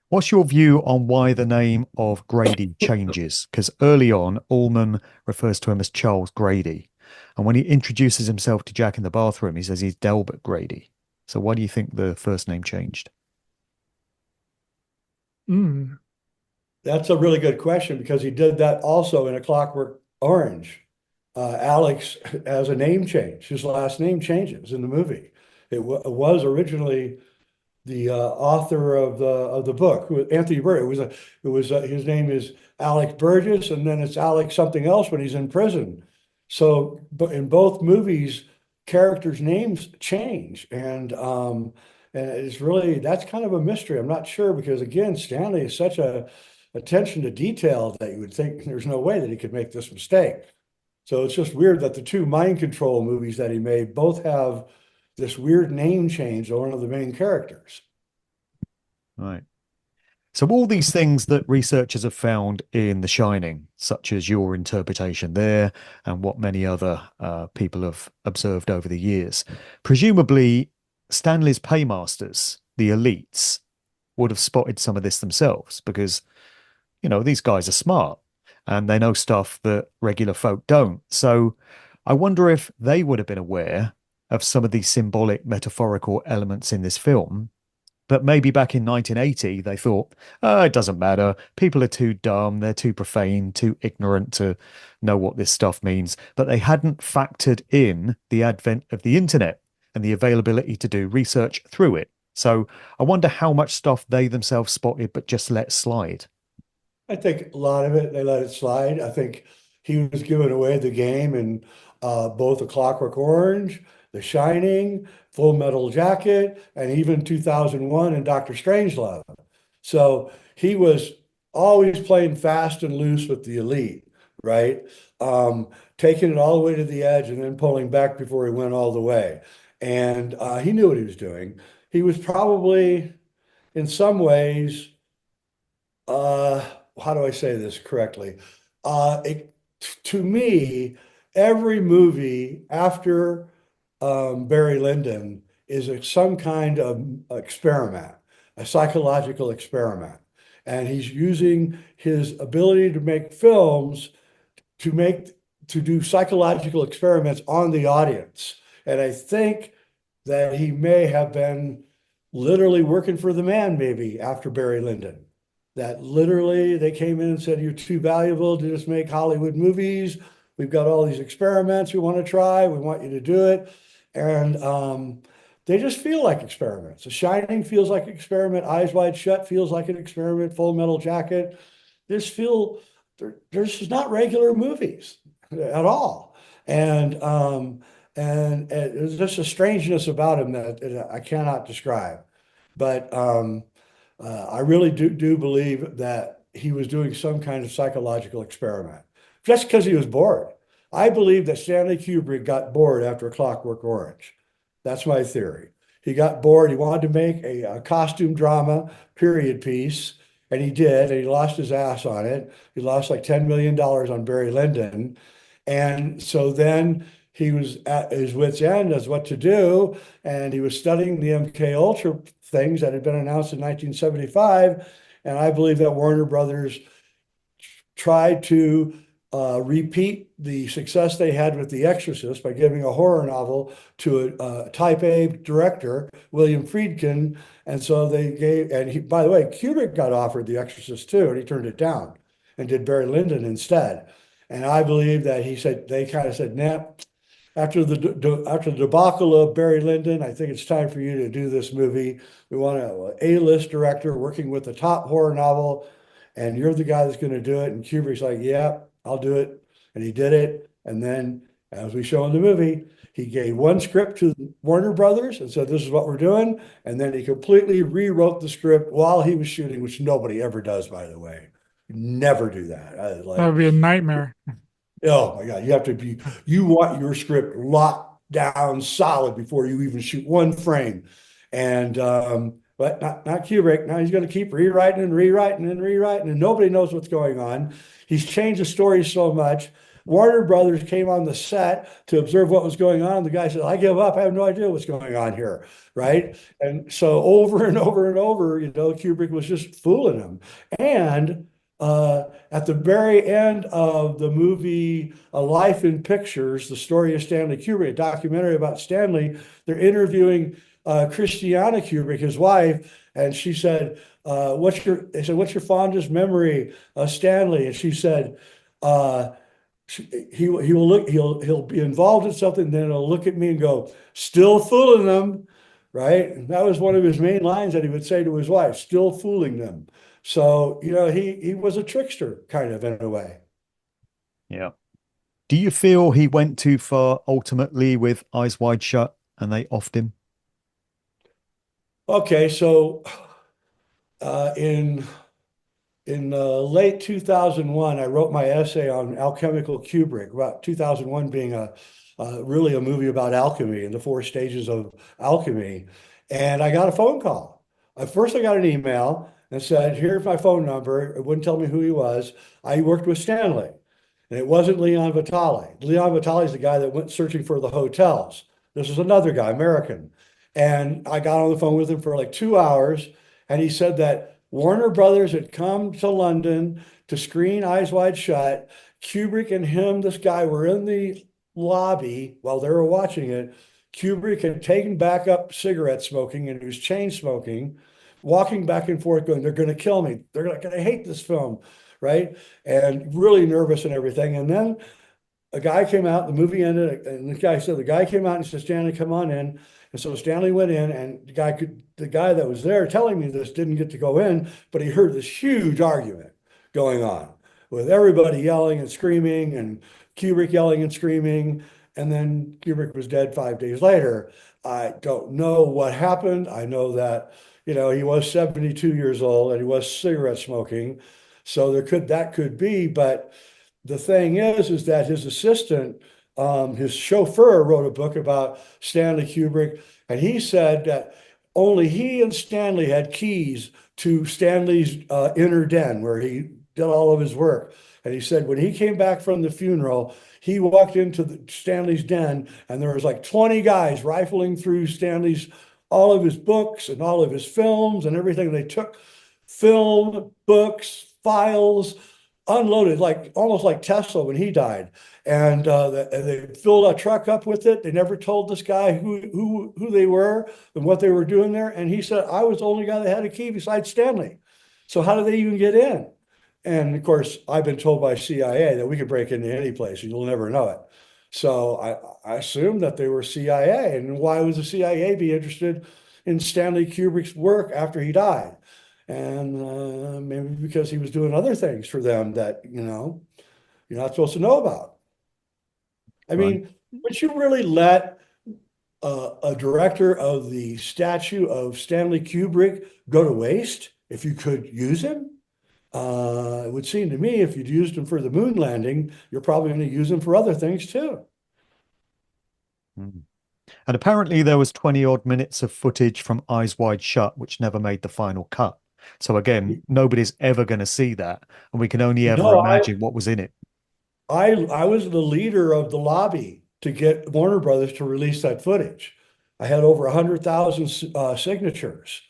S6: What's your view on why the name of Grady changes? Because early on, Allman refers to him as Charles Grady. And when he introduces himself to Jack in the bathroom, he says he's Delbert Grady. So why do you think the first name changed?
S4: That's a really good question because he did that also in A Clockwork Orange. Alex has a name change. His last name changes in the movie. It was originally the author of the book, Anthony Burgess. His name is Alex Burgess, and then it's Alex something else when he's in prison. So, but in both movies, characters' names change, and it's really, that's kind of a mystery. I'm not sure because again, Stanley is such a attention to detail that you would think there's no way that he could make this mistake. So it's just weird that the two mind control movies that he made both have this weird name change on one of the main characters.
S6: Right. So all these things that researchers have found in The Shining, such as your interpretation there and what many other people have observed over the years, presumably Stanley's paymasters, the elites, would have spotted some of this themselves because, you know, these guys are smart and they know stuff that regular folk don't. So I wonder if they would have been aware of some of these symbolic, metaphorical elements in this film. But maybe back in 1980, they thought, oh, it doesn't matter. People are too dumb. They're too profane, too ignorant to know what this stuff means. But they hadn't factored in the advent of the internet and the availability to do research through it. So I wonder how much stuff they themselves spotted, but just let slide.
S4: I think a lot of it, they let it slide. I think he was giving away the game in both A Clockwork Orange, The Shining, Full Metal Jacket, and even 2001 and Dr. Strangelove. So he was always playing fast and loose with the elite, right? taking it all the way to the edge and then pulling back before he went all the way. And he knew what he was doing. He was probably, in some ways, uh, how do I say this correctly? To me, every movie after Barry Lyndon is some kind of experiment, a psychological experiment. And he's using his ability to make films to do psychological experiments on the audience. And I think that he may have been literally working for the man maybe after Barry Lyndon. That literally they came in and said, you're too valuable to just make Hollywood movies. We've got all these experiments we want to try. We want you to do it. And they just feel like experiments. The Shining feels like an experiment. Eyes Wide Shut feels like an experiment. Full Metal Jacket. There's just not regular movies at all. And there's just a strangeness about him that I cannot describe. But I really do believe that he was doing some kind of psychological experiment just because he was bored. I believe that Stanley Kubrick got bored after A Clockwork Orange. That's my theory. He got bored. He wanted to make a costume drama period piece, and he did, and he lost his ass on it. He lost like $10 million on Barry Lyndon. And so then he was at his wit's end as what to do, and he was studying the MK Ultra things that had been announced in 1975. And I believe that Warner Brothers tried to repeat the success they had with The Exorcist by giving a horror novel to a type A director, William Friedkin. And so they gave, and he, by the way, Kubrick got offered The Exorcist too, and he turned it down and did Barry Lyndon instead. And I believe that they kind of said, nah, after the debacle of Barry Lyndon, I think it's time for you to do this movie. We want an A-list director working with the top horror novel, and you're the guy that's going to do it. And Kubrick's like, yeah, I'll do it. And he did it. And then, as we show in the movie, he gave one script to Warner Brothers and said, this is what we're doing. And then he completely rewrote the script while he was shooting, which nobody ever does, by the way. Never do that.
S3: That would be a nightmare.
S4: Oh my God, you want your script locked down solid before you even shoot one frame. And but not Kubrick. Now he's going to keep rewriting and rewriting and rewriting, and nobody knows what's going on. He's changed the story so much. Warner Brothers came on the set to observe what was going on. The guy said, I give up. I have no idea what's going on here. Right. And so over and over and over, Kubrick was just fooling him. And at the very end of the movie A Life in Pictures, the story of Stanley Kubrick, a documentary about Stanley, they're interviewing Christiana Kubrick, his wife, and she said, what's your fondest memory of Stanley? And she said, he'll be involved in something, then he'll look at me and go, still fooling them, right? And that was one of his main lines that he would say to his wife, still fooling them. So, he was a trickster kind of in a way.
S6: Yeah. Do you feel he went too far ultimately with Eyes Wide Shut and they offed him?
S4: Okay, so in late 2001, I wrote my essay on Alchemical Kubrick, about 2001 being really a movie about alchemy and the 4 stages of alchemy. And I got a phone call. At first, I got an email and said, here's my phone number. It wouldn't tell me who he was. I worked with Stanley, and it wasn't Leon Vitale. Leon Vitale is the guy that went searching for the hotels. This is another guy, American. And I got on the phone with him for like 2 hours, and he said that Warner Brothers had come to London to screen Eyes Wide Shut. Kubrick and him, this guy, were in the lobby while they were watching it. Kubrick had taken back up cigarette smoking, and he was chain smoking, walking back and forth going, they're going to kill me. They're going to hate this film, right? And really nervous and everything. And then a guy came out, the movie ended, and the guy came out and said, Stanley, come on in. And so Stanley went in, and the guy that was there telling me this didn't get to go in, but he heard this huge argument going on with everybody yelling and screaming and Kubrick yelling and screaming. And then Kubrick was dead 5 days later. I don't know what happened. I know that, he was 72 years old and he was cigarette smoking. So that could be, but the thing is that his assistant, his chauffeur, wrote a book about Stanley Kubrick, and he said that only he and Stanley had keys to Stanley's inner den where he did all of his work. And he said when he came back from the funeral, he walked into Stanley's den, and there was like 20 guys rifling through Stanley's all of his books and all of his films and everything. They took film, books, files, unloaded, like almost like Tesla when he died. And they filled a truck up with it. They never told this guy who they were and what they were doing there. And he said, I was the only guy that had a key besides Stanley. So how did they even get in? And of course, I've been told by CIA that we could break into any place and you'll never know it. So I assumed that they were CIA. And why would the CIA be interested in Stanley Kubrick's work after he died? And maybe because he was doing other things for them that, you're not supposed to know about. I mean, would you really let a director of the statue of Stanley Kubrick go to waste if you could use him? It would seem to me if you'd used him for the moon landing, you're probably going to use him for other things too.
S6: And apparently there was 20 odd minutes of footage from Eyes Wide Shut, which never made the final cut. So again, nobody's ever going to see that. And we can only ever imagine what was in it.
S4: I was the leader of the lobby to get Warner Brothers to release that footage. I had over 100,000 signatures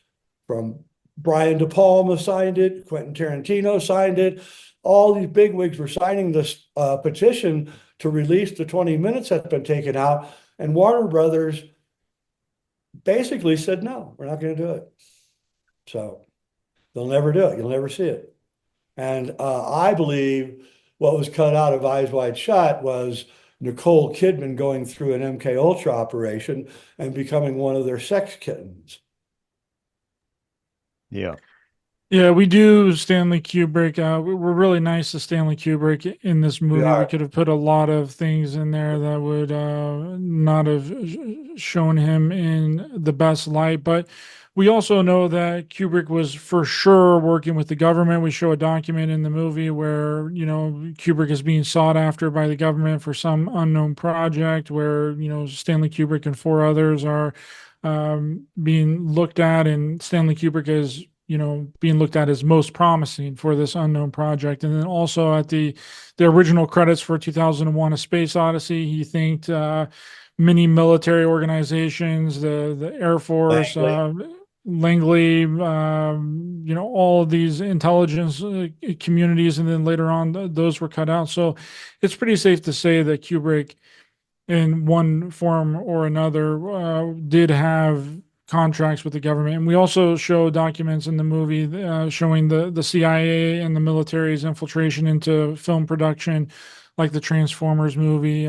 S4: from Brian De Palma signed it, Quentin Tarantino signed it. All these bigwigs were signing this petition to release the 20 minutes that's been taken out. And Warner Brothers basically said, no, we're not going to do it. So they'll never do it. You'll never see it. And I believe what was cut out of Eyes Wide Shut was Nicole Kidman going through an MK Ultra operation and becoming one of their sex kittens.
S6: Yeah.
S3: Yeah, we do Stanley Kubrick. We're really nice to Stanley Kubrick in this movie. We could have put a lot of things in there that would not have shown him in the best light. But we also know that Kubrick was for sure working with the government. We show a document in the movie where, Kubrick is being sought after by the government for some unknown project where, Stanley Kubrick and 4 others are being looked at, and Stanley Kubrick is being looked at as most promising for this unknown project. And then also at the original credits for 2001 A Space Odyssey, he thanked many military organizations, the Air Force, Langley, all of these intelligence communities, and then later on those were cut out. So it's pretty safe to say that Kubrick in one form or another did have contracts with the government. And we also show documents in the movie showing the CIA and the military's infiltration into film production, like the Transformers movie,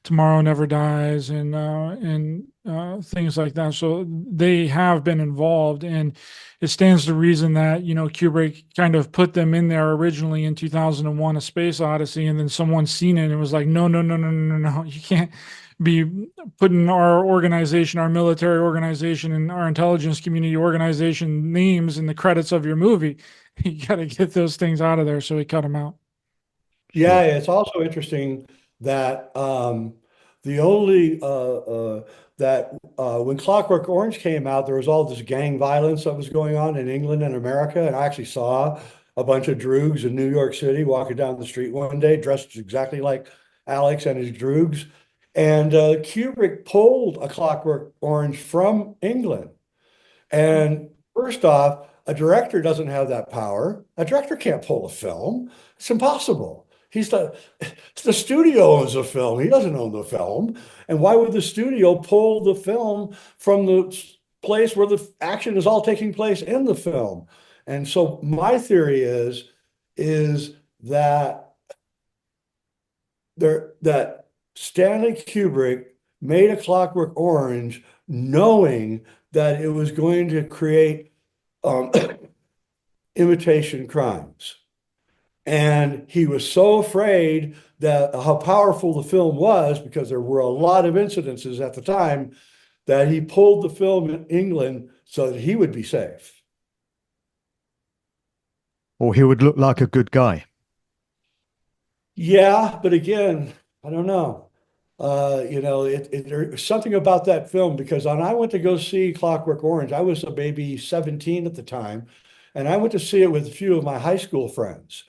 S3: Tomorrow Never Dies, and things like that. So they have been involved, and it stands to reason that, Kubrick kind of put them in there originally in 2001 A Space Odyssey, and then someone seen it and was like, no, you can't be putting our organization, our military organization, and our intelligence community organization names in the credits of your movie. You got to get those things out of there. So he cut them out.
S4: Yeah, it's also interesting that the only when Clockwork Orange came out, there was all this gang violence that was going on in England and America, and I actually saw a bunch of droogs in New York City walking down the street one day dressed exactly like Alex and his droogs. And Kubrick pulled A Clockwork Orange from England. And first off, a director doesn't have that power. A director can't pull a film. It's impossible. The studio owns the film. He doesn't own the film. And why would the studio pull the film from the place where the action is all taking place in the film? And so my theory is that Stanley Kubrick made A Clockwork Orange knowing that it was going to create imitation crimes. And he was so afraid that how powerful the film was, because there were a lot of incidences at the time, that he pulled the film in England so that he would be safe.
S6: Or he would look like a good guy.
S4: Yeah, but again, I don't know. There's something about that film because when I went to go see Clockwork Orange, I was a baby 17 at the time, and I went to see it with a few of my high school friends.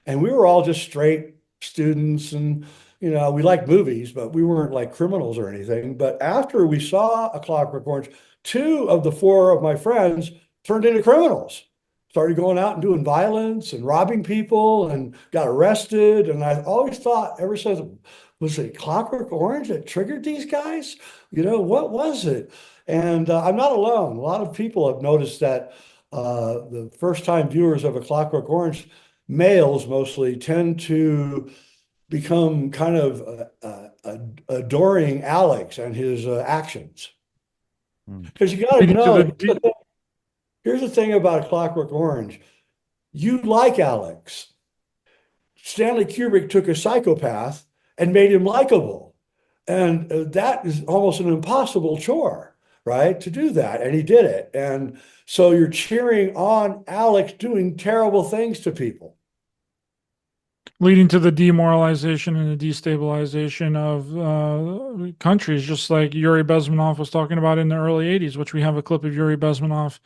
S4: And we were all just straight students and, we liked movies, but we weren't like criminals or anything. But after we saw A Clockwork Orange, two of the four of my friends turned into criminals, started going out and doing violence and robbing people and got arrested. And I always thought, ever since, was it Clockwork Orange that triggered these guys? What was it? And I'm not alone. A lot of people have noticed that the first time viewers of A Clockwork Orange, males mostly, tend to become kind of adoring Alex and his actions. Because you got to
S3: Leading to
S4: know,
S3: the
S4: here's the thing about Clockwork Orange. You like Alex. Stanley Kubrick took a psychopath and made him likable. And that is almost an impossible chore, right? To do that. And he did it. And so you're cheering on Alex doing terrible things to people.
S3: leading to the demoralization and the destabilization of countries, just like Yuri Bezmenov was talking about in the early 80s, which we have a clip of Yuri Bezmenov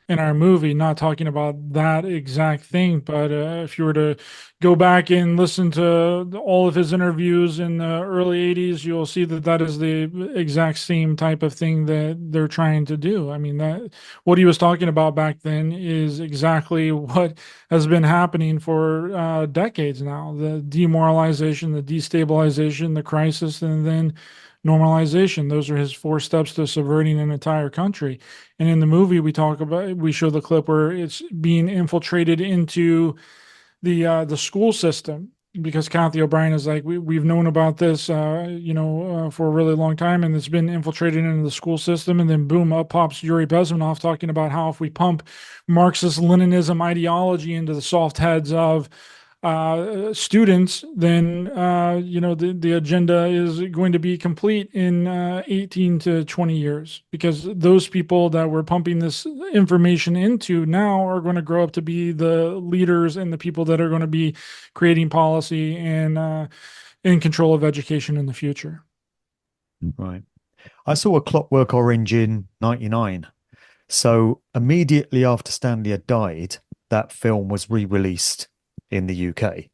S3: in our movie, not talking about that exact thing. But if you were to go back and listen to all of his interviews in the early 80s, you'll see that that is the exact same type of thing that they're trying to do. I mean, that what he was talking about back then is exactly what has been happening for decades now. The demoralization, the destabilization, the crisis, and then normalization. Those are his four steps to subverting an entire country. And in the movie, we show the clip where it's being infiltrated into the school system, because Kathy O'Brien is like, we've known about this, for a really long time, and it's been infiltrated into the school system. And then boom, up pops Yuri Bezmenov talking about how if we pump Marxist Leninism ideology into the soft heads of students, then the agenda is going to be complete in 18 to 20 years, because those people that we're pumping this information into now are going to grow up to be the leaders and the people that are going to be creating policy and in control of education in the future.
S6: Right. I saw A Clockwork Orange in '99. So immediately after Stanley had died, that film was re-released in the UK.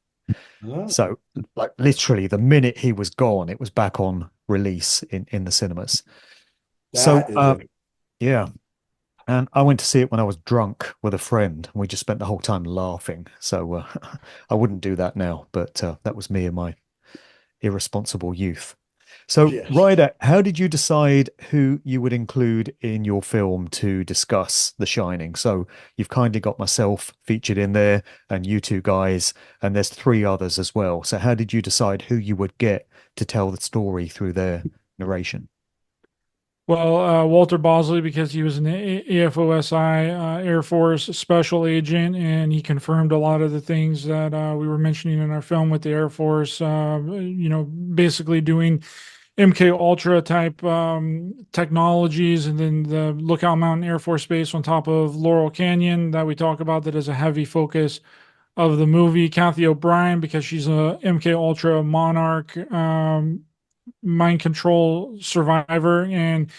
S4: Oh.
S6: So like literally the minute he was gone, it was back on release in the cinemas. Yeah. And I went to see it when I was drunk with a friend, and we just spent the whole time laughing. So I wouldn't do that now, but that was me in my irresponsible youth. So,
S4: Yes.
S6: Ryder, how did you decide who you would include in your film to discuss The Shining? So you've kindly got myself featured in there and you two guys, and there's three others as well. So how did you decide who you would get to tell the story through their narration?
S3: Well, Walter Bosley, because he was an AFOSI Air Force special agent, and he confirmed a lot of the things that we were mentioning in our film with the Air Force, basically doing MK Ultra type technologies, and then the Lookout Mountain Air Force Base on top of Laurel Canyon that we talk about, that is a heavy focus of the movie. Kathy O'Brien, because she's a MK Ultra Monarch mind control survivor. And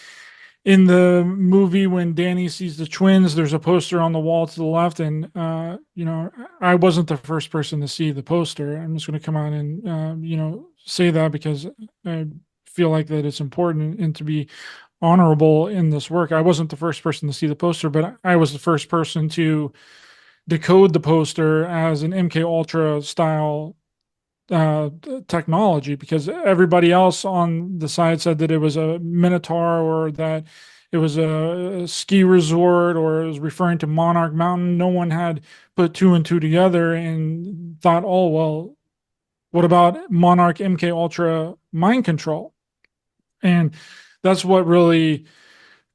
S3: in the movie, when Danny sees the twins, there's a poster on the wall to the left, and I wasn't the first person to see the poster. I'm just going to come out and say that, because I feel like that it's important and to be honorable in this work. I wasn't the first person to see the poster, but I was the first person to decode the poster as an MK Ultra style technology, because everybody else on the side said that it was a Minotaur, or that it was a ski resort, or it was referring to Monarch Mountain. No one had put two and two together and thought, oh, well, what about Monarch MK Ultra mind control? And that's what really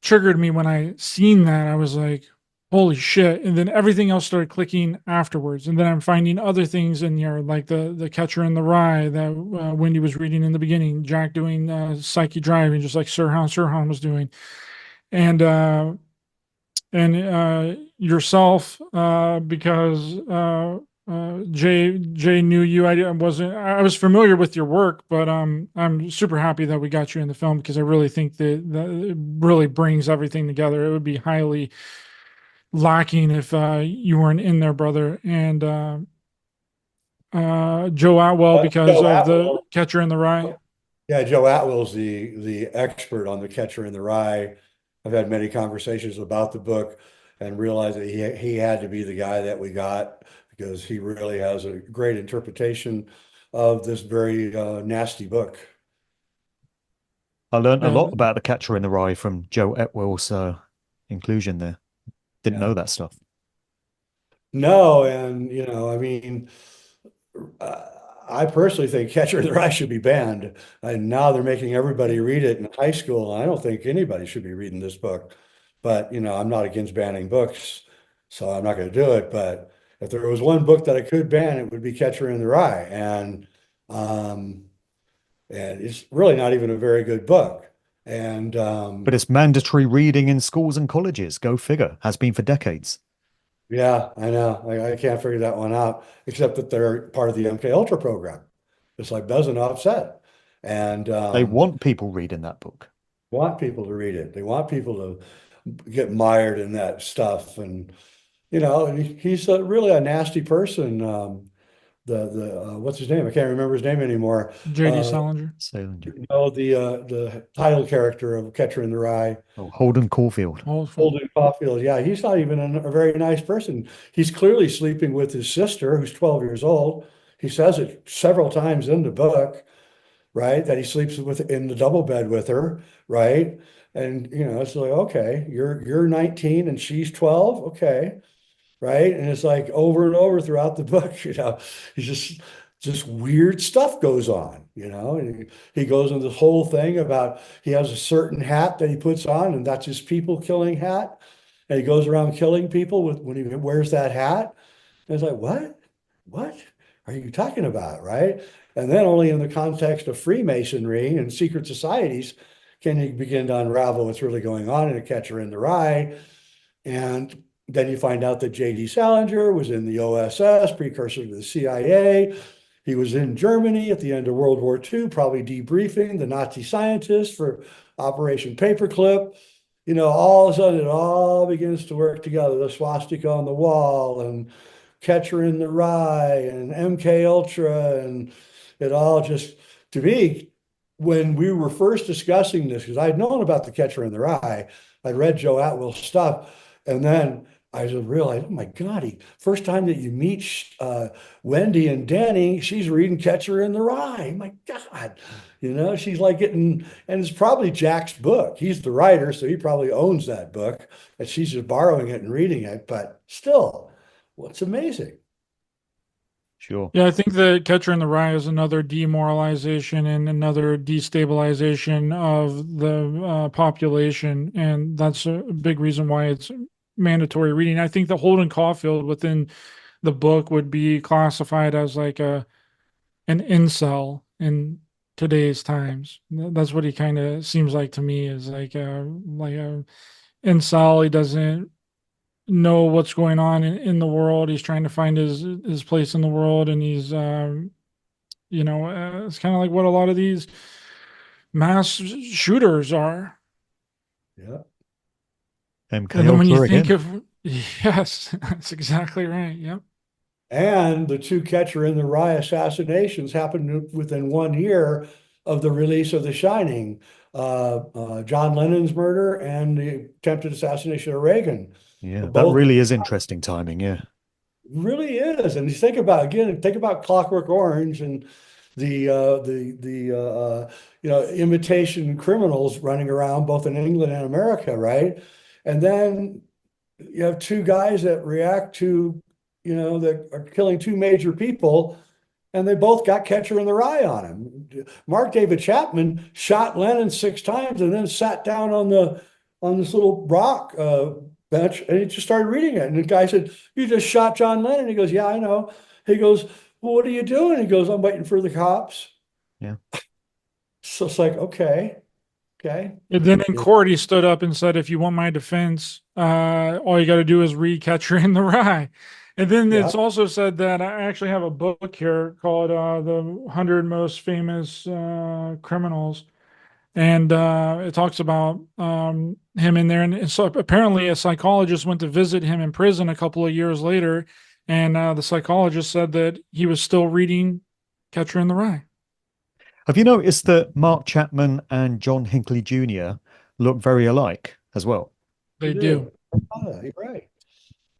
S3: triggered me when I seen that. I was like, holy shit. And then everything else started clicking afterwards. And then I'm finding other things in here, like the Catcher in the Rye that Wendy was reading in the beginning, Jack doing psyche driving, just like Sirhan was doing. And yourself, because Jay knew you. I was familiar with your work, but I'm super happy that we got you in the film because I really think that it really brings everything together. It would be highly lacking if you weren't in there, brother. And Joe Atwell because
S4: Joe
S3: of the
S4: Atwell.
S3: Catcher in the Rye.
S4: Yeah, Joe Atwell's the expert on The Catcher in the Rye. I've had many conversations about the book and realized that he had to be the guy that we got because he really has a great interpretation of this very nasty book.
S6: I learned a
S3: Yeah,
S6: lot about the Catcher in the Rye from Joe Etwell's inclusion there. Didn't
S4: Yeah.
S6: know that stuff.
S4: No, and I mean, uh, I personally think Catcher in the Rye should be banned. And now they're making everybody read it in high school. And I don't think anybody should be reading this book. But I'm not against banning books, so I'm not going to do it. But if there was one book that I could ban, it would be Catcher in the Rye. Um, and it's really not even a very good book. And
S6: But it's mandatory reading in schools and colleges. Go figure. Has been for decades.
S4: yeah, I know. I can't figure that one out, except that they're part of the MK Ultra program, just like Buzz and Offset. And
S6: They want people reading that book.
S4: want people to read it. They want people to get mired in that stuff. And he's really a nasty person. The what's his name? I can't remember his name anymore.
S3: J.D. Salinger.
S6: Salinger.
S4: The title character of Catcher in the Rye.
S6: Oh, Holden Caulfield.
S4: Holden Caulfield. Yeah, he's not even a very nice person. He's clearly sleeping with his sister, who's 12 years old. He says it several times in the book, right? That he sleeps in the double bed with her, right? And it's like, okay, you're 19 and she's 12, okay, right? And it's like over and over throughout the book, he's just weird stuff goes on, and he goes into this whole thing about he has a certain hat that he puts on, and that's his people killing hat. And he goes around killing people when he wears that hat. And it's like, what are you talking about, right? And then only in the context of Freemasonry and secret societies can you begin to unravel what's really going on in A Catcher in the Rye. And then you find out that J.D. Salinger was in the OSS, precursor to the CIA. He was in Germany at the end of World War II, probably debriefing the Nazi scientists for Operation Paperclip. All of a sudden it all begins to work together. The swastika on the wall and Catcher in the Rye and MK Ultra, and it all just, to me, when we were first discussing this, because I'd known about the Catcher in the Rye, I'd read Joe Atwell's stuff, and then I just realized, oh my God, first time that you meet Wendy and Danny, she's reading Catcher in the Rye. My God, she's like getting, and it's probably Jack's book. He's the writer, so he probably owns that book, and she's just borrowing it and reading it. But still, it's amazing.
S6: Sure.
S3: Yeah, I think the Catcher in the Rye is another demoralization and another destabilization of the population, and that's a big reason why it's mandatory reading. I think the Holden Caulfield within the book would be classified as like an incel in today's times. That's what he kind of seems like to me, is like a incel. He doesn't know what's going on in the world. He's trying to find his place in the world, and he's it's kind of like what a lot of these mass shooters are.
S4: Yeah.
S6: MK
S3: And then when you
S6: Ultra
S3: think
S6: again.
S3: of, yes, that's exactly right. Yep.
S4: And the two Catcher in the Rye assassinations happened within 1 year of the release of The Shining. John Lennon's murder and the attempted assassination of Reagan.
S6: Yeah, that
S4: Both
S6: really is interesting timing. Yeah.
S4: really is. And you think about Clockwork Orange and the imitation criminals running around both in England and America, right? And then you have two guys that react to, that are killing two major people, and they both got Catcher in the Rye on him. Mark David Chapman shot Lennon 6 times and then sat down on this little rock bench, and he just started reading it. And the guy said, "You just shot John Lennon." He goes, "Yeah, I know." He goes, "Well, what are you doing?" He goes, "I'm waiting for the cops."
S6: Yeah.
S4: So it's like, okay. Okay.
S3: And then in court, he stood up and said, if you want my defense, all you got to do is read Catcher in the Rye. And then
S4: Yeah.
S3: it's also said that I actually have a book here called The 100 Most Famous Criminals. And it talks about him in there. And so apparently a psychologist went to visit him in prison a couple of years later. And the psychologist said that he was still reading Catcher in the Rye.
S6: Have you noticed that Mark Chapman and John Hinckley Jr. look very alike as well?
S3: They do.
S4: Oh, you're right.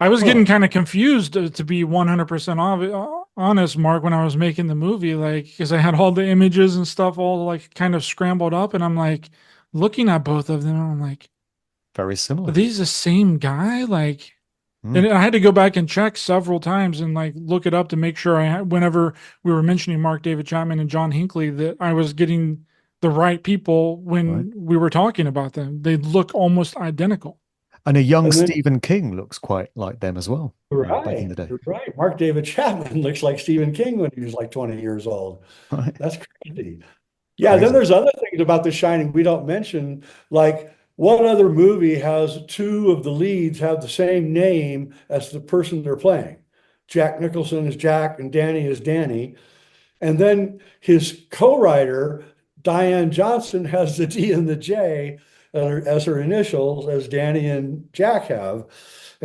S3: I was getting kind of confused to be 100% honest, Mark, when I was making the movie, like, because I had all the images and stuff all like kind of scrambled up, and I'm like looking at both of them, and I'm like,
S6: very similar.
S3: Are these the same guy? Like, and I had to go back and check several times and like look it up to make sure whenever we were mentioning Mark David Chapman and John Hinckley, that I was getting the right people when we were talking about them. They look almost identical.
S6: And a young Stephen King looks quite like them as well.
S4: Right.
S6: Back in the day.
S4: You're right. Mark David Chapman looks like Stephen King when he was like 20 years old.
S6: Right.
S4: That's crazy. Yeah, then there's other things about The Shining we don't mention, like what other movie has two of the leads have the same name as the person they're playing? Jack Nicholson is Jack and Danny is Danny. And then his co-writer, Diane Johnson, has the D and the J as her initials, as Danny and Jack have.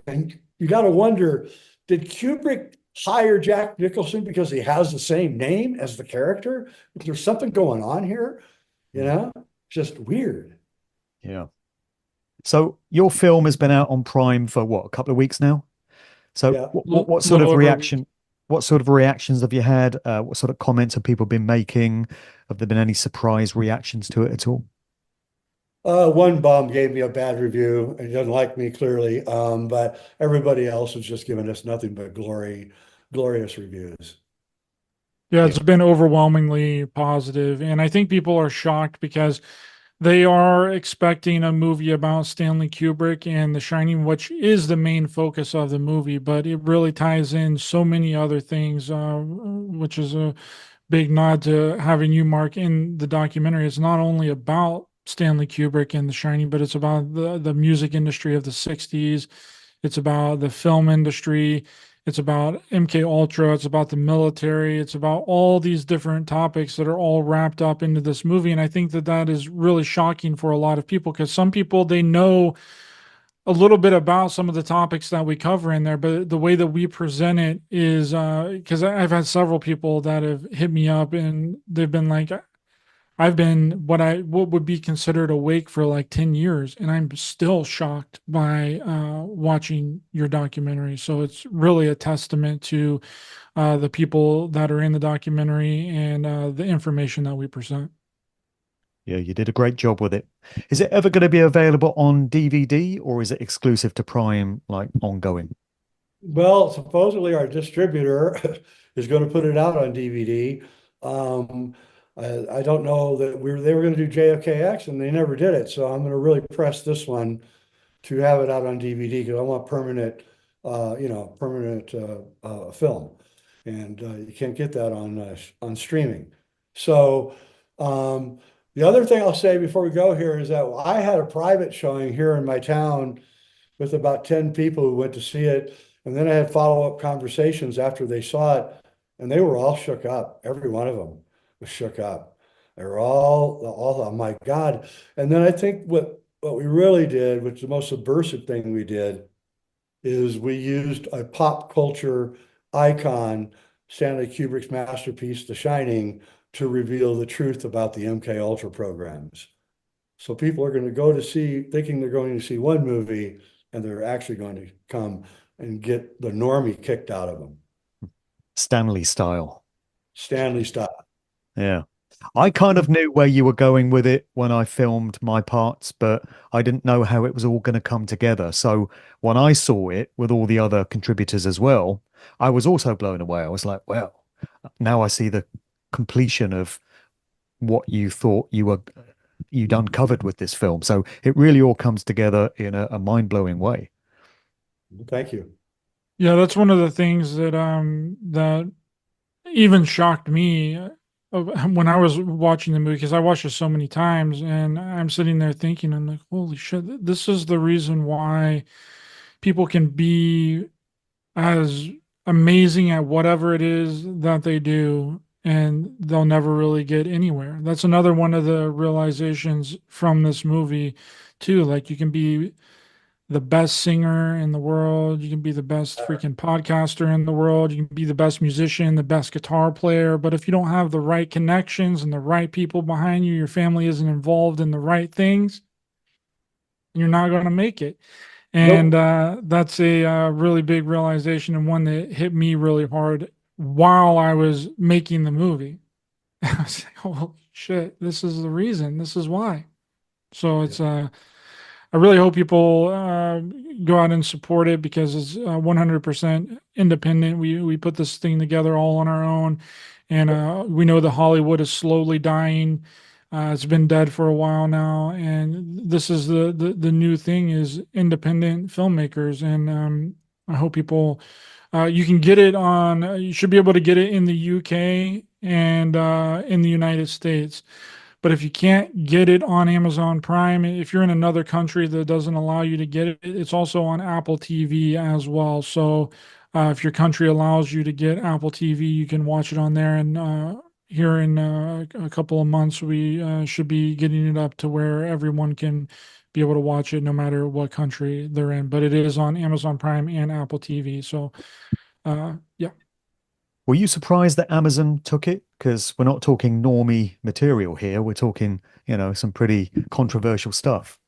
S4: And you got to wonder, did Kubrick hire Jack Nicholson because he has the same name as the character? Is there something going on here? You know, just weird.
S6: Yeah. So your film has been out on Prime for what, a couple of weeks now? So
S4: Yeah.
S6: what sort of reaction? What sort of reactions have you had? What sort of comments have people been making? Have there been any surprise reactions to it at all?
S4: One bum gave me a bad review and he doesn't like me clearly, but everybody else has just given us nothing but glorious reviews.
S3: Yeah, it's been overwhelmingly positive, and I think people are shocked because they are expecting a movie about Stanley Kubrick and The Shining, which is the main focus of the movie, but it really ties in so many other things, which is a big nod to having you, Mark, in the documentary. It's not only about Stanley Kubrick and The Shining, but it's about the music industry of the 60s. It's about the film industry. It's about MK Ultra. It's about the military. It's about all these different topics that are all wrapped up into this movie. And I think that is really shocking for a lot of people, because some people, they know a little bit about some of the topics that we cover in there, but the way that we present it is, because I've had several people that have hit me up and they've been like, I've been what would be considered awake for like 10 years, and I'm still shocked by watching your documentary. So it's really a testament to the people that are in the documentary and the information that we present.
S6: Yeah, you did a great job with it. Is it ever going to be available on DVD, or is it exclusive to Prime, like ongoing?
S4: Well, supposedly our distributor is going to put it out on DVD. I don't know that they were going to do JFKX and they never did it. So I'm going to really press this one to have it out on DVD because I want permanent film, and you can't get that on streaming. So the other thing I'll say before we go here is that I had a private showing here in my town with about 10 people who went to see it, and then I had follow-up conversations after they saw it, and they were all shook up. Every one of them was shook up. They were all, oh my God. And then I think what we really did, which the most subversive thing we did, is we used a pop culture icon, Stanley Kubrick's masterpiece, The Shining, to reveal the truth about the MK Ultra programs. So people are going to go to see, thinking they're going to see one movie, and they're actually going to come and get the normie kicked out of them.
S6: Stanley style.
S4: Stanley style.
S6: Yeah. I kind of knew where you were going with it when I filmed my parts, but I didn't know how it was all going to come together. So when I saw it with all the other contributors as well, I was also blown away. I was like, well, now I see the completion of what you thought you'd uncovered with this film. So it really all comes together in a mind-blowing way.
S4: Thank you.
S3: Yeah, that's one of the things that that even shocked me when I was watching the movie, because I watched it so many times, and I'm sitting there thinking, I'm like, holy shit, this is the reason why people can be as amazing at whatever it is that they do, and they'll never really get anywhere. That's another one of the realizations from this movie, too. Like, you can be the best singer in the world, you can be the best freaking podcaster in the world, you can be the best musician, the best guitar player, but if you don't have the right connections and the right people behind you, your family isn't involved in the right things, you're not going to make it. And that's a really big realization, and one that hit me really hard while I was making the movie. I was like, oh shit, this is the reason, this is why. So it's I really hope people go out and support it, because it's 100% independent. We put this thing together all on our own, and we know that Hollywood is slowly dying. It's been dead for a while now, and this is the new thing, is independent filmmakers. And I hope people, you can get it on, you should be able to get it in the UK and in the United States. But if you can't get it on Amazon Prime, if you're in another country that doesn't allow you to get it, it's also on Apple TV as well. So if your country allows you to get Apple TV, you can watch it on there. And here in a couple of months, we should be getting it up to where everyone can be able to watch it no matter what country they're in. But it is on Amazon Prime and Apple TV. So yeah.
S6: Were you surprised that Amazon took it? Because we're not talking normie material here. We're talking, some pretty controversial stuff.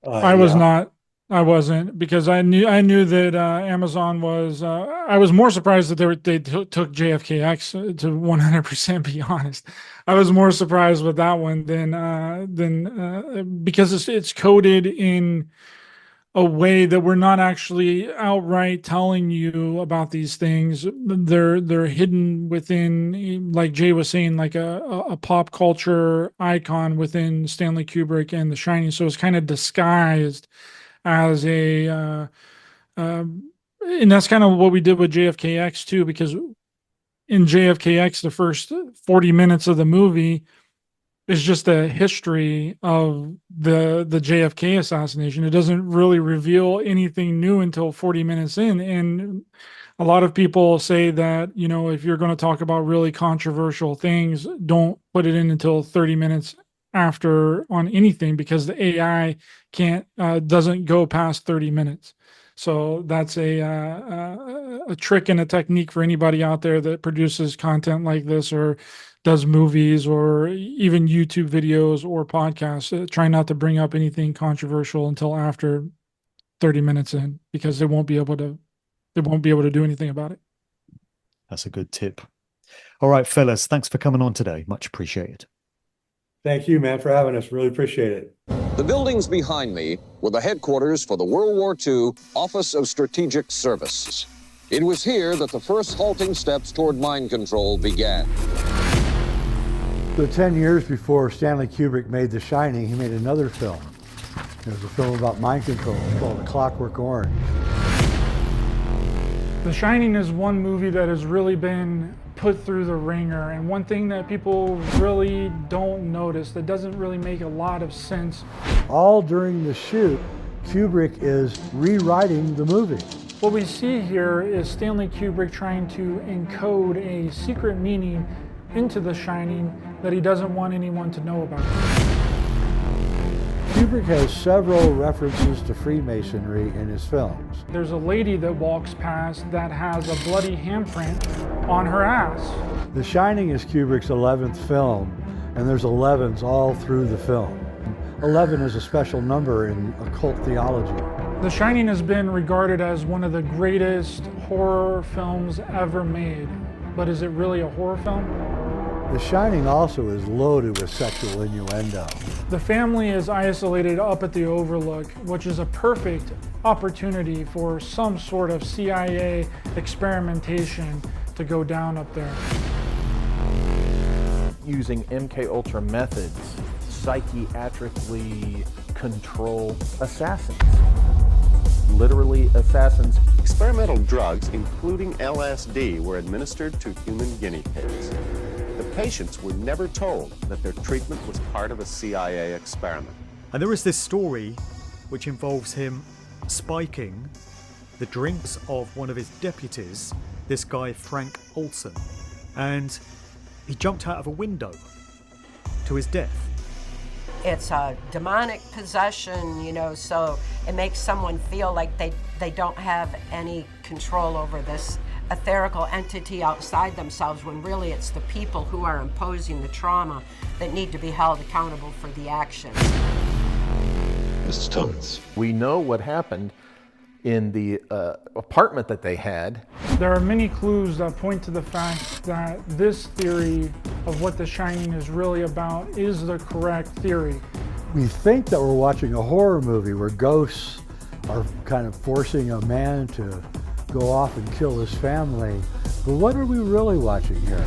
S3: I was not. I wasn't, because I knew that Amazon was. I was more surprised that they took JFKX, to 100% be honest. I was more surprised with that one than because it's coded in a way that we're not actually outright telling you about these things. They're hidden within, like Jay was saying, like a pop culture icon within Stanley Kubrick and The Shining. So it's kind of disguised as and that's kind of what we did with JFKX too, because in JFKX, the first 40 minutes of the movie is just a history of the JFK assassination. It doesn't really reveal anything new until 40 minutes in. And a lot of people say that, if you're going to talk about really controversial things, don't put it in until 30 minutes after on anything, because the AI doesn't go past 30 minutes. So that's a trick and a technique for anybody out there that produces content like this, or does movies, or even YouTube videos or podcasts. Try not to bring up anything controversial until after 30 minutes in, because they won't be able to do anything about it.
S6: That's a good tip. All right, fellas, thanks for coming on today. Much appreciated.
S4: Thank you, man, for having us. Really appreciate it.
S11: The buildings behind me were the headquarters for the World War II Office of Strategic Service. It was here that the first halting steps toward mind control began.
S12: So 10 years before Stanley Kubrick made The Shining, he made another film. It was a film about mind control. It's called Clockwork Orange.
S3: The Shining is one movie that has really been put through the ringer, and one thing that people really don't notice, that doesn't really make a lot of sense.
S12: All during the shoot, Kubrick is rewriting the movie.
S3: What we see here is Stanley Kubrick trying to encode a secret meaning into The Shining that he doesn't want anyone to know about.
S12: Kubrick has several references to Freemasonry in his films.
S3: There's a lady that walks past that has a bloody handprint on her ass.
S12: The Shining is Kubrick's 11th film, and there's 11s all through the film. 11 is a special number in occult theology.
S3: The Shining has been regarded as one of the greatest horror films ever made. But is it really a horror film?
S12: The Shining also is loaded with sexual innuendo.
S3: The family is isolated up at the Overlook, which is a perfect opportunity for some sort of CIA experimentation to go down up there.
S8: Using MKUltra methods, psychiatrically control assassins. Literally assassins.
S13: Experimental drugs, including LSD, were administered to human guinea pigs. The Patients were never told that their treatment was part of a CIA experiment.
S6: And there is this story which involves him spiking the drinks of one of his deputies, this guy Frank Olson, and he jumped out of a window to his death.
S10: It's a demonic possession, you know, so it makes someone feel like they don't have any control over this etherical entity outside themselves, when really it's the people who are imposing the trauma that need to be held accountable for the actions.
S13: Mrs. Thomas. We know what happened in the apartment that they had.
S3: There are many clues that point to the fact that this theory of what The Shining is really about is the correct theory.
S12: We think that we're watching a horror movie where ghosts are kind of forcing a man to go off and kill his family, but what are we really watching here?